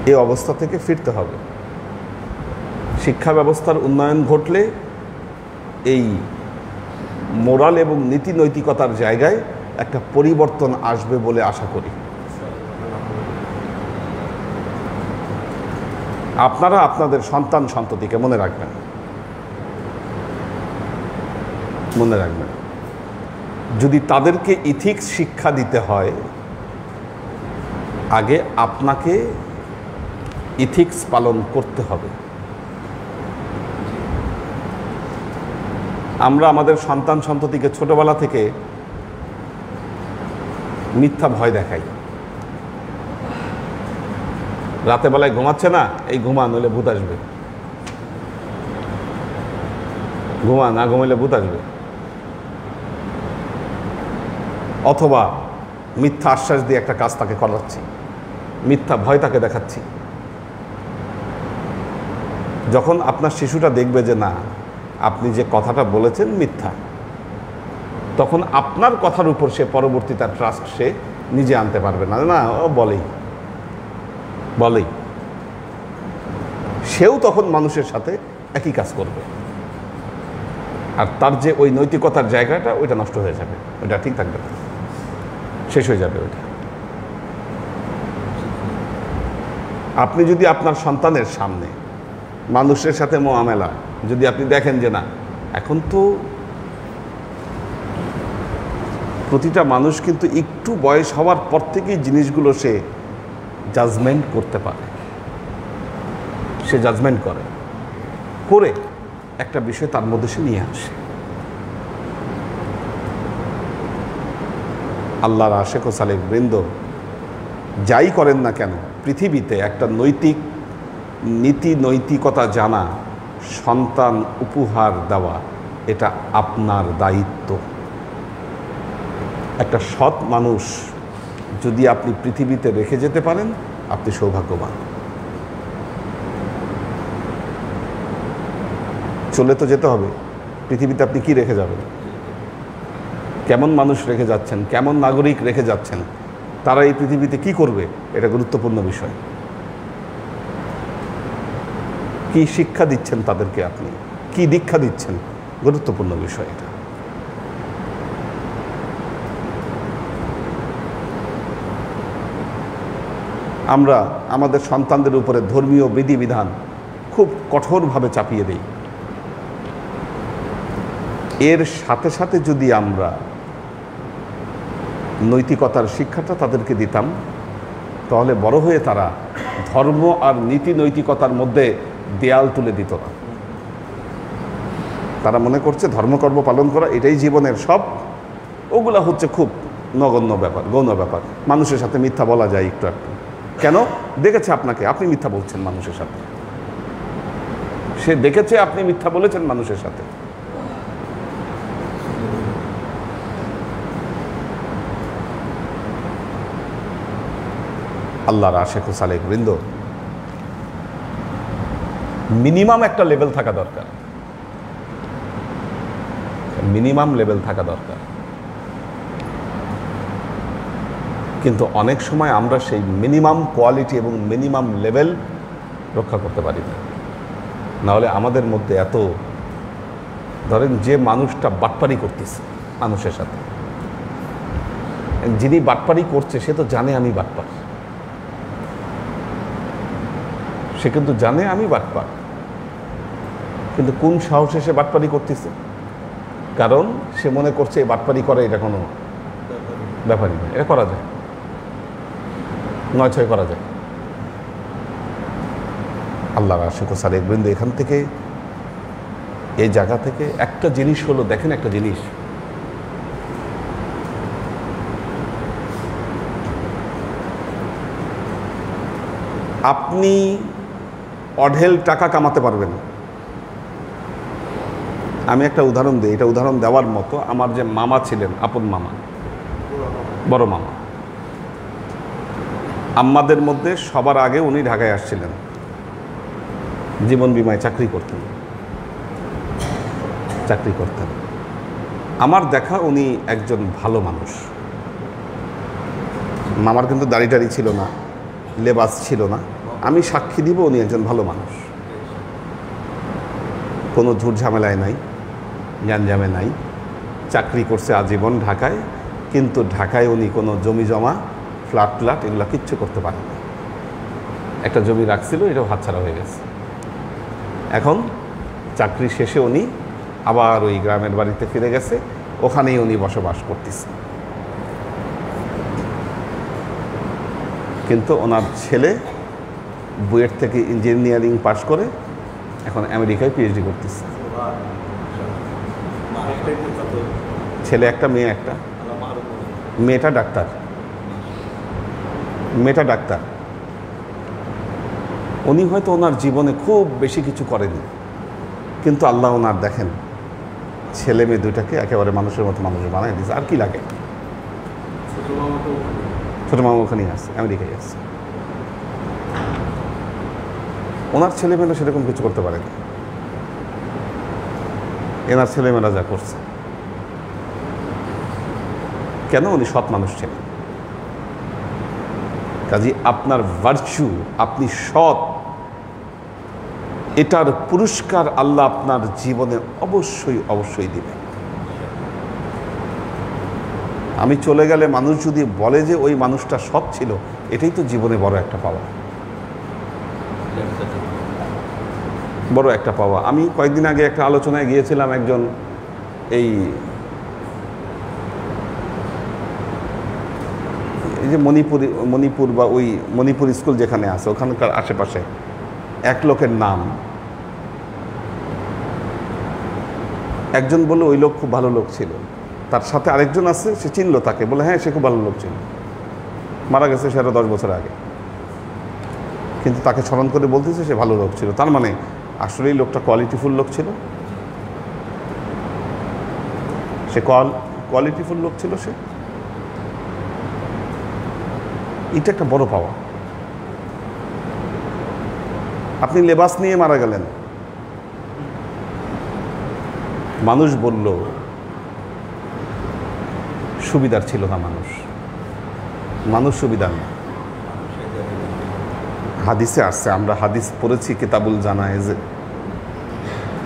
[SPEAKER 1] এই অবস্থা থেকে ফিরতে হবে। শিক্ষা ব্যবস্থার উন্নয়ন ঘটলে এই মোরাল এবং নীতি নৈতিকতার জায়গায় একটা পরিবর্তন আসবে বলে আশা করি। আপনারা আপনাদের সন্তান সন্ততিকে মনে রাখবেন, যদি তাদেরকে ইথিক্স শিক্ষা দিতে হয়, আগে আপনাকে ইথিক্স পালন করতে হবে। আমরা আমাদের সন্তান সন্ততিকে ছোটবেলা থেকে মিথ্যা ভয় দেখাই। রাতে বেলায় ঘুমাচ্ছে না, এই ঘুমা, নইলে ভূত আসবে, ঘুমা, না ঘুমাইলে ভূত আসবে। অথবা মিথ্যা আশ্বাস দিয়ে একটা কাজ তাকে করাচ্ছি, মিথ্যা ভয় তাকে দেখাচ্ছি। যখন আপনার শিশুটা দেখবে যে না, আপনি যে কথাটা বলেছেন মিথ্যা, তখন আপনার কথার উপর সে পরবর্তী তার ট্রাস্ট সে নিজে আনতে পারবে না। না, ও বলেই সেও তখন মানুষের সাথে একই কাজ করবে, আর তার যে ওই নৈতিকতার জায়গাটা ওইটা নষ্ট হয়ে যাবে, ওইটা ঠিক থাকবে না, শেষ হয়ে যাবে ওইটা। আপনি যদি আপনার সন্তানের সামনে মানুষের সাথে মোয়ামেলা যদি আপনি দেখেন যে না, এখন তো প্রতিটা মানুষ কিন্তু একটু বয়স হওয়ার পর থেকেই জিনিসগুলো সে জাজমেন্ট করতে পারে, সে জাজমেন্ট করে একটা বিষয় তার মধ্যে সে নিয়ে আসে। আল্লাহর আশেক ও সালেক বৃন্দ যাই করেন না কেন, পৃথিবীতে একটা নৈতিকতা জানা, সন্তান উপহার দেওয়া, এটা আপনার দায়িত্ব। একটা সৎ মানুষ যদি আপনি পৃথিবীতে রেখে যেতে পারেন, আপনি সৌভাগ্যবান। চলে তো যেতে হবে, পৃথিবীতে আপনি কি রেখে যাবেন, কেমন মানুষ রেখে যাচ্ছেন, কেমন নাগরিক রেখে যাচ্ছেন, তারা এই পৃথিবীতে কি করবে, এটা গুরুত্বপূর্ণ বিষয়। কি শিক্ষা দিচ্ছেন তাদেরকে, আপনি কি দীক্ষা দিচ্ছেন, গুরুত্বপূর্ণ বিষয় এটা। আমরা আমাদের সন্তানদের উপরে ধর্মীয় বিধিবিধান খুব কঠোরভাবে চাপিয়ে দেই। এর সাথে সাথে যদি আমরা নৈতিকতার শিক্ষাটা তাদেরকে দিতাম, তাহলে বড় হয়ে তারা ধর্ম আর নীতি নৈতিকতার মধ্যে দেয়াল তুলে দিত না। তারা মনে করছে ধর্মকর্ম পালন করা এটাই জীবনের সব, ওগুলা হচ্ছে খুব নগণ্য ব্যাপার, গৌণ ব্যাপার। মানুষের সাথে মিথ্যা বলা যায় একটু একটু, কেন দেখেছে আপনাকে, আপনি মিথ্যা বলছেন মানুষের সাথে, সে দেখেছে আপনি মিথ্যা বলেছেন মানুষের সাথে। আল্লাহর আশেক ও সালেক বৃন্দ, মিনিমাম একটা লেভেল থাকা দরকার, মিনিমাম লেভেল থাকা দরকার। কিন্তু অনেক সময় আমরা সেই মিনিমাম কোয়ালিটি এবং মিনিমাম লেভেল রক্ষা করতে পারি না। নাহলে আমাদের মধ্যে এত, ধরেন যে মানুষটা বাটপারি করতেছে মানুষের সাথে, যিনি বাটপারি করছে সে তো জানে আমি বাটপার, সে কিন্তু জানে আমি বাটপার, কিন্তু কোন সাহসে সে বাটপারি করতেছে? কারণ সে মনে করছে এই বাটপারি করে এটা কোনো ব্যাপারই নয়, এটা করা যায়, 9-6 করা যায়। আল্লাহর আশিক ও সালেক বৃন্দ, এখান থেকে, এই জায়গা থেকে একটা জিনিস হলো, দেখেন একটা জিনিস, আপনি অঢেল টাকা কামাতে পারবেন। আমি একটা উদাহরণ দিই, এটা উদাহরণ দেওয়ার মতো। আমার যে মামা ছিলেন, আপন মামা, বড় মামা, আম্মাদের মধ্যে সবার আগে উনি ঢাকায় আসছিলেন, জীবন বীমায় চাকরি করতেন। আমার দেখা উনি একজন ভালো মানুষ। মামার কিন্তু দাড়ি টাড়ি ছিল না, লেবাস ছিল না, আমি সাক্ষী দিব উনি একজন ভালো মানুষ, কোনো ঝুট ঝামেলায় নাই, জ্ঞানজামে নাই, চাকরি করছে আজীবন ঢাকায়, কিন্তু ঢাকায় উনি কোনো জমি জমা, ফ্ল্যাট এগুলো কিচ্ছু করতে পারেন না। একটা জমি রাখছিল, এটাও হাতছাড়া হয়ে গেছে। এখন চাকরি শেষে উনি আবার ওই গ্রামের বাড়িতে ফিরে গেছে, ওখানেই উনি বসবাস করতেছে। কিন্তু ওনার ছেলে বুয়েট থেকে ইঞ্জিনিয়ারিং পাশ করে এখন আমেরিকায় পিএইচডি করতেছে। ছেলে একটা, মেয়ে একটা। মেয়েটা ডাক্তার। উনি হয়তো ওনার জীবনে খুব বেশি কিছু করেনি, কিন্তু আল্লাহ ওনার দেখেন ছেলে মেয়ে দুইটাকে একেবারে মানুষের মতো মানুষ বানায় দিয়েছে। আর কি লাগে? ছোটো মামা ওখানেই আছে, আমেরিকায় আছে। ওনার ছেলেমেয়েরা সেরকম কিছু করতে পারেনি, এনার ছেলেমেয়েরা যা করছে। কেন? উনি সৎ মানুষ ছিলেন। কাজী আপনার ভার্চু, আপনি সৎ, এটার পুরস্কার আল্লাহ আপনার জীবনে অবশ্যই অবশ্যই দিবে। আমি চলে গেলে মানুষ যদি বলে যে ওই মানুষটা সৎ ছিল, এটাই তো জীবনে বড় একটা পাওয়া, বড় একটা পাওয়া। আমি কয়েকদিন আগে একটা আলোচনায় গিয়েছিলাম, একজন এই যে মণিপুর বা ওই মণিপুর স্কুল যেখানে আছে ওখানকার আশেপাশে এক লোকের নাম, একজন বলল ওই লোক খুব ভালো লোক ছিল, তার সাথে আরেকজন আছে সে চিনল তাকে, বলে হ্যাঁ সে খুব ভালো লোক ছিল, মারা গেছে সে আরো 10 বছর আগে, কিন্তু তাকে স্মরণ করে বলতেছে সে ভালো লোক ছিল। তার মানে আসলেই লোকটা কোয়ালিটিফুল লোক ছিল, সে কোয়ালিটিফুল লোক ছিল সে। এটা একটা বড় পাওয়া। আপনি লেবাস নিয়ে মারা গেলেন, মানুষ বলল সুবিধার ছিল না, মানুষ সুবিধার না। হাদিসে আসছে, আমরা হাদিস পড়েছি কিতাবুল জানায়েজে,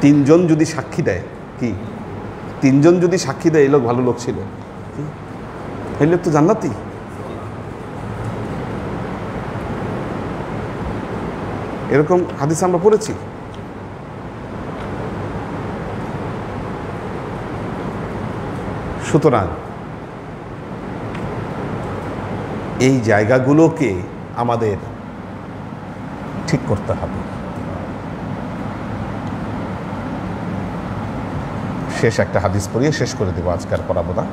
[SPEAKER 1] 3 জন যদি সাক্ষী দেয়, কি 3 জন যদি সাক্ষী দেয় এই লোক ভালো লোক ছিল, এই লোক তো জান্নাতি। এরকম হাদিস আমরা পড়েছি। সুতরাং এই জায়গাগুলোকে আমাদের ঠিক করতে হবে। শেষ একটা হাদিস পড়িয়ে শেষ করে দেবো, আজকাল পড়াবো না।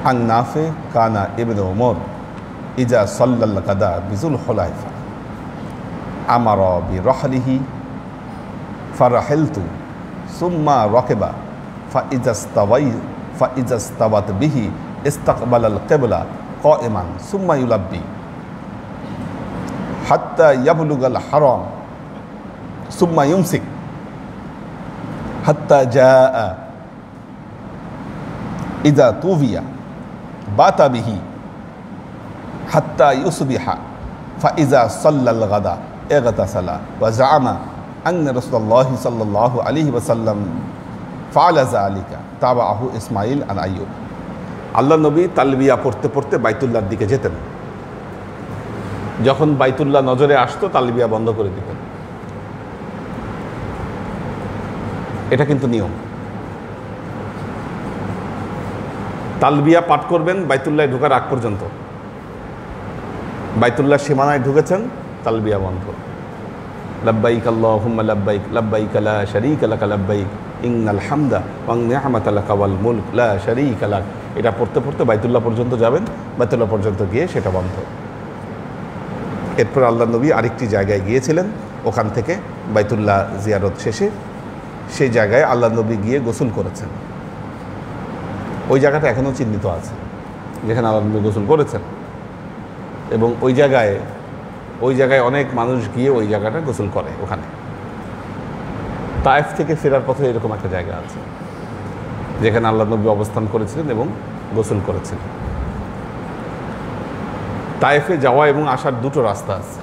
[SPEAKER 1] عن نافع كان ابن عمر إذا صلى الغداء بذو الحليفة أمر برحله فرحلت ثم ركب فإذا استوت به استقبل القبلة قائما ثم يلبي حتى يبلغ الحرم ثم يمسك حتى جاء إذا توفي بات به حتى يصبح فإذا صلى الغداء اغتسل وزعم أن رسول الله صلى الله عليه وسلم فعل ذلك تابعه إسماعيل عن أيوب। আল্লাহ নবী তালবিয়া পড়তে পড়তে বাইতুল্লাহর দিকে যেতেন, যখন বাইতুল্লাহ নজরে আসতো তালবিয়া বন্ধ করে দিতেন। এটা কিন্তু নিয়ম। তালবিয়া পাঠ করবেন বাইতুল্লাহ ঢোকার আগ পর্যন্ত। বাইতুল্লাহ সীমানায় ঢুকেছেন, তালবিয়া বন্ধ। লাব্বাইক আল্লাহুম্মা লাব্বাইক লাব্বাইক লা শারীকা লাকা লাব্বাইক ইন্নাল হামদা ওয়ান নি'মাতা লাকা ওয়াল মুলক লা শারীকা লাক। এটা পড়তে পড়তে বাইতুল্লাহ পর্যন্ত যাবেন, বাইতুল্লাহ পর্যন্ত গিয়ে সেটা বন্ধ। এরপর আল্লাহ নবী আরেকটি জায়গায় গিয়েছিলেন, ওখান থেকে বাইতুল্লাহ জিয়ারত শেষে সেই জায়গায় আল্লাহ নবী গিয়ে গোসল করেছেন। ওই জায়গাটা এখনও চিহ্নিত আছে যেখানে আল্লাহ নবী গোসল করেছেন, এবং ওই জায়গায় অনেক মানুষ গিয়ে ওই জায়গাটা গোসল করে। ওখানে তায়েফ থেকে ফেরার পথে এরকম একটা জায়গা আছে যেখানে আল্লাহ নবী অবস্থান করেছিলেন এবং গোসল করেছিলেন। তায়েফে যাওয়া এবং আসার 2টো রাস্তা আছে।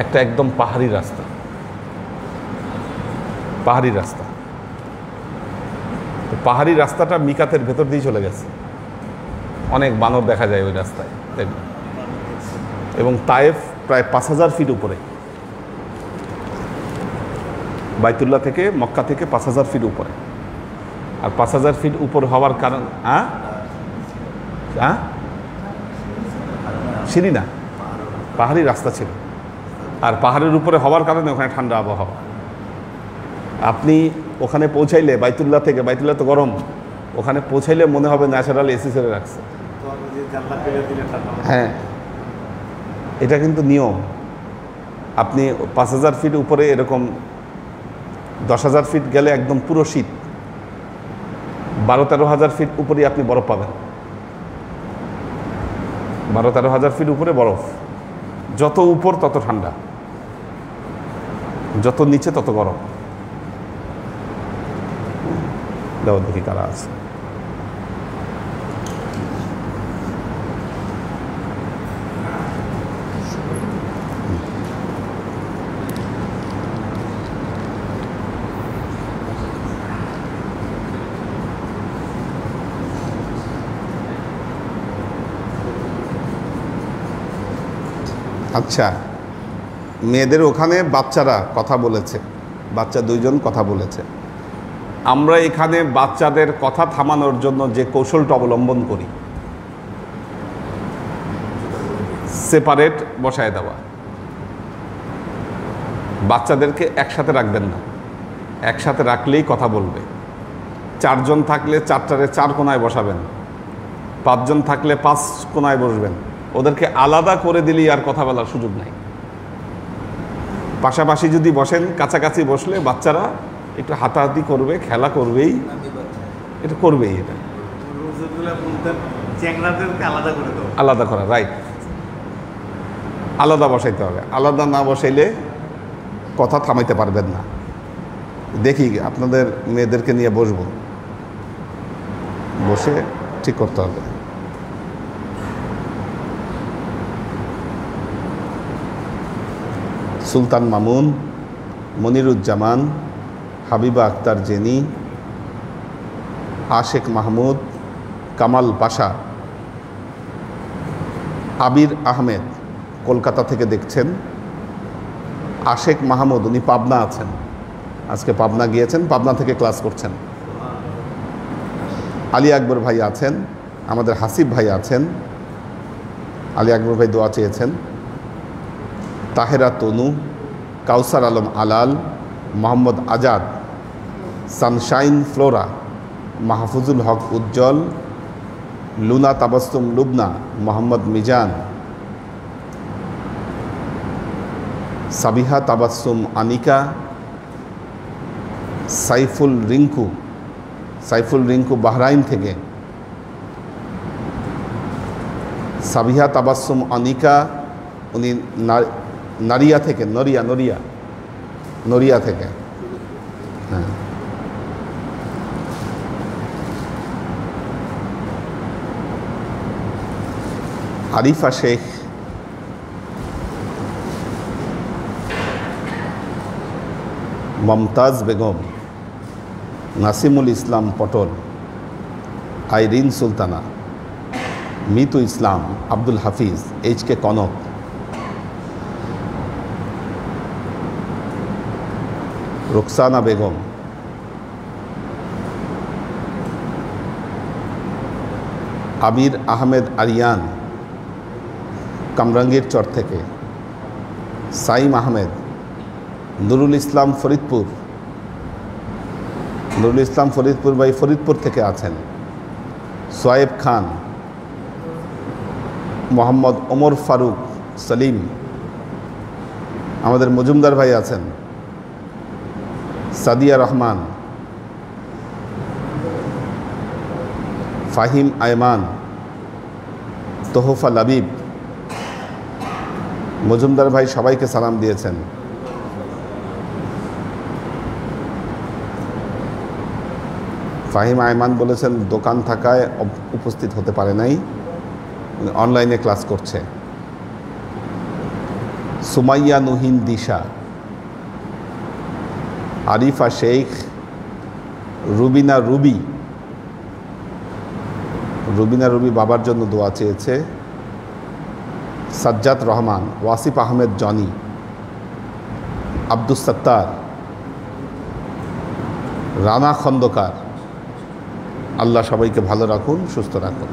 [SPEAKER 1] একটা একদম পাহাড়ি রাস্তা, তো পাহাড়ি রাস্তাটা মিকাতের ভেতর দিয়ে চলে গেছে, অনেক বানর দেখা যায় ওই রাস্তায়। এবং তায়েফ প্রায় 5000 ফিট উপরে, বাইতুল্লাহ থেকে মক্কা থেকে 5000 ফিট উপরে। আর 5000 ফিট উপর হওয়ার কারণ সিঁড়ি না, পাহাড়ি রাস্তা ছিল। আর পাহাড়ের উপরে হওয়ার কারণে ওখানে ঠান্ডা আবহাওয়া। আপনি ওখানে পৌঁছাইলে বাইতুল্লাহ থেকে, বাইতুল্লাহ তো গরম, ওখানে পৌঁছাইলে মনে হবে ন্যাচারাল এসি ছেড়ে রাখছে। হ্যাঁ, এটা কিন্তু নিয়ম। আপনি 5000 ফিট উপরে এরকম 10,000 ফিট গেলে একদম পুরো শীত, 12-13 ফিট উপরেই আপনি বরফ পাবেন। 12-13 ফিট উপরে বরফ। যত উপর তত ঠান্ডা, যত নিচে তত গরম। দাও দেখি কারা আছে। আচ্ছা, মেয়েদের ওখানে বাচ্চারা কথা বলেছে, বাচ্চা 2 জন কথা বলেছে। আমরা এখানে বাচ্চাদের কথা থামানোর জন্য যে কৌশলটা অবলম্বন করি, সেপারেট বসায় দেওয়া। বাচ্চাদেরকে একসাথে রাখবেন না, একসাথে রাখলেই কথা বলবে। 4 জন থাকলে 4টারে 4 কোণায় বসাবেন, 5 জন থাকলে 5 কোণায় বসবেন। ওদেরকে আলাদা করে দিলেই আর কথা বলার সুযোগ নাই। পাশাপাশি যদি বসেন, কাছাকাছি বসলে বাচ্চারা একটু হাতাহাতি করবে, খেলা করবেই, এটা করবেই। এটা আলাদা করা, রাইট, আলাদা বসাইতে হবে। আলাদা না বসাইলে কথা থামাইতে পারবেন না। দেখি আপনাদের মেয়েদেরকে নিয়ে বসবো, বসে ঠিক করতে হবে। সুলতান মামুন, মনিরুজ্জামান, হাবিবা আক্তার জেনি, আশেক মাহমুদ, কামাল পাশা, আবির আহমেদ কলকাতা থেকে দেখছেন। আশেক মাহমুদ, উনি পাবনা আছেন, আজকে পাবনা গিয়েছেন, পাবনা থেকে ক্লাস করছেন। আলী আকবর ভাই আছেন, আমাদের হাসিব ভাই আছেন, আলী আকবর ভাই দোয়া চেয়েছেন। তাহেরা তনু, কাউসার আলম আলাল, মোহাম্মদ আজাদ, সানশাইন ফ্লোরা, মাহফুজুল হক উজ্জ্বল, লুনা তাবাস্সুম লুবনা, মোহাম্মদ মিজান, সাবিহা তাবাস্সুম আনিকা, সাইফুল রিঙ্কু বাহরাইন থেকে। সাবিহা তাবাস্সুম আনিকা, উনি নারিয়া থেকে, নরিয়া থেকে। হ্যাঁ, আরিফা শেখ, মমতাজ বেগম, নাসিমুল ইসলাম পটল, আইরিন সুলতানা, মিতু ইসলাম, আব্দুল হাফিজ, এইচ.কে কনক, রুকসানা বেগম, আবির আহমেদ আরিয়ান কামরাঙ্গীর চর থেকে, সাইম আহমেদ, নুরুল ইসলাম ফরিদপুর ভাই ফরিদপুর থেকে আছেন। সোয়েব খান, মোহাম্মদ ওমর ফারুক সলিম, আমাদের মজুমদার ভাই আছেন। সাদিয়া রহমান, ফাহিম আয়মান, তোহফা লাবিব, মজুমদার ভাই সবাইকে সালাম দিয়েছেন। ফাহিম আয়মান বলেছেন দোকান থাকায় উপস্থিত হতে পারে নাই, অনলাইনে ক্লাস করছে। সুমাইয়া নুহিন দিশা, আরিফা শেখ, রুবিনা রুবি বাবার জন্য দোয়া চেয়েছে। সাজ্জাদ রহমান, ওয়াসিফ আহমেদ জনি, আব্দুস সত্তার, রানা খন্দকার। আল্লাহ সবাইকে ভালো রাখুন, সুস্থ রাখুন।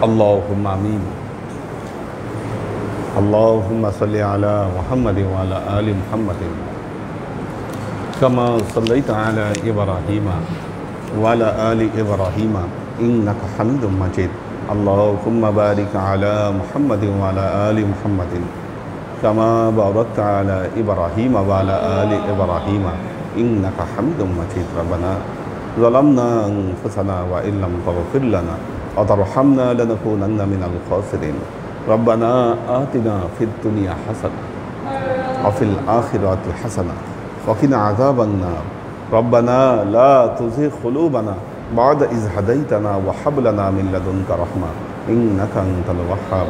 [SPEAKER 1] আল্লাহুম্মা আমিন। اللهم صل على محمد وعلى آل محمد كما صليت على إبراهيم وعلى آل إبراهيم إنك حميد مجيد اللهم بارك على محمد وعلى آل محمد كما باركت على إبراهيم وعلى آل إبراهيم إنك حميد مجيد ربنا ظلمنا أنفسنا وإن لم تغفر لنا وترحمنا لنكونن من الخاسرين ربنا آتنا في الدنيا حسنة وفي الآخرة حسنة وقنا عذاب النار ربنا لا تزغ قلوبنا بعد إذ هديتنا وهب لنا من لدنك رحمة إنك أنت الوهاب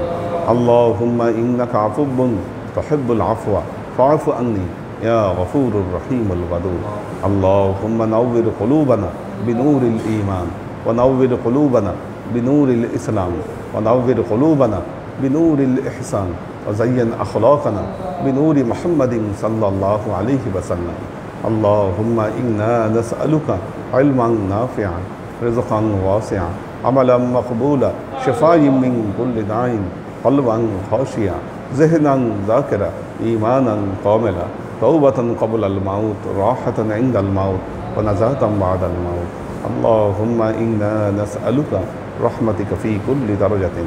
[SPEAKER 1] اللهم إنك عفو تحب العفو فاعف عني يا غفور الرحيم الودود اللهم نور قلوبنا بنور الإيمان ونور قلوبنا بنور الإسلام ونور قلوبنا بنور الإحسان وزين أخلاقنا بنور محمد صلى الله عليه وسلم اللهم إنا نسألك علما نافعا رزقا واسعا عملا مقبولا شفاء من كل داء قلبا خاشعا ذهنا ذاكرا إيمانا كاملا توبة قبل الموت راحة عند الموت ونجاة بعد الموت اللهم إنا نسألك رحمتك في كل درجة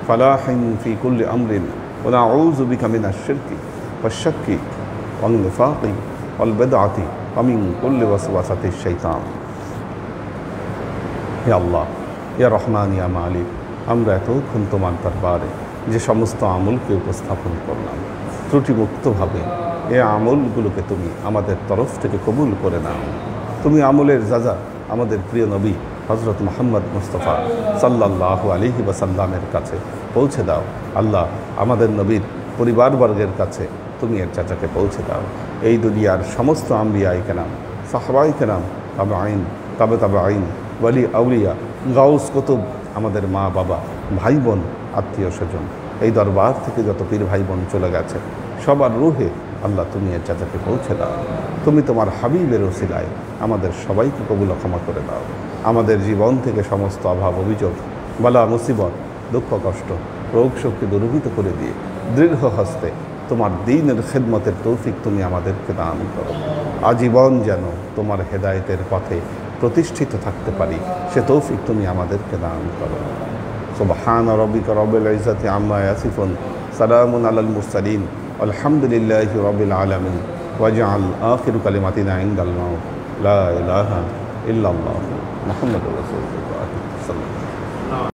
[SPEAKER 1] فلاح في كل أمر ونعوذ بك من الشرك والشك والنفاق والبدعة ومن كل وسوسة الشيطان يا الله يا রহমান ইয়া মালিক আমরা এতক্ষণ তোমার দরবারে যে সমস্ত আমলকে উপস্থাপন করলাম ত্রুটিমুক্তভাবে এই আমলগুলোকে তুমি আমাদের তরফ থেকে কবুল করে নাও তুমি আমলের যাজা আমাদের প্রিয় নবী হযরত মুহাম্মদ মুস্তাফা সাল্লাল্লাহু আলাইহি ওয়াসাল্লামের কাছে পৌঁছে দাও আল্লাহ আমাদের নবীর পরিবারবর্গের কাছে তুমি এর চাচাকে পৌঁছে দাও এই দুনিয়ার সমস্ত আম্বিয়ায়ে কেরাম সাহাবায়ে কেরাম তাবেঈন তাবেঈন ওয়ালি আউলিয়া গাউস কুতুব আমাদের মা বাবা ভাই বোন আত্মীয় স্বজন এই দরবার থেকে যত পীর ভাই বোন চলে গেছে সবার রূহে আল্লাহ তুমি এর চাচাকে পৌঁছে দাও তুমি তোমার হাবিবের ওসিলায় আমাদের সবাইকে কবুল ক্ষমা করে দাও আমাদের জীবন থেকে সমস্ত অভাব অভিযোগ বালা মুসিবত দুঃখ কষ্ট রোগ শক্তি দূরীভূত করে দিয়ে দৃঢ় হস্তে তোমার দ্বীনের খেদমতের তৌফিক তুমি আমাদেরকে দান করো আজীবন যেন তোমার হেদায়েতের পথে প্রতিষ্ঠিত থাকতে পারি সে তৌফিক তুমি আমাদেরকে দান করো সুবহান রাব্বিকা রাব্বিল ইজ্জাতি আম্মা ইয়াসিফুন সালামুন আলাল মুরসালিন আলহামদুলিল্লাহি রাব্বিল আলামিন ওয়াজআল আখিরু কালিমাতিনা ইনদাল মাউত লা ইলাহা ইল্লাল্লাহ মুহাম্মাদুর রাসূলুল্লাহ সাল্লাল্লাহু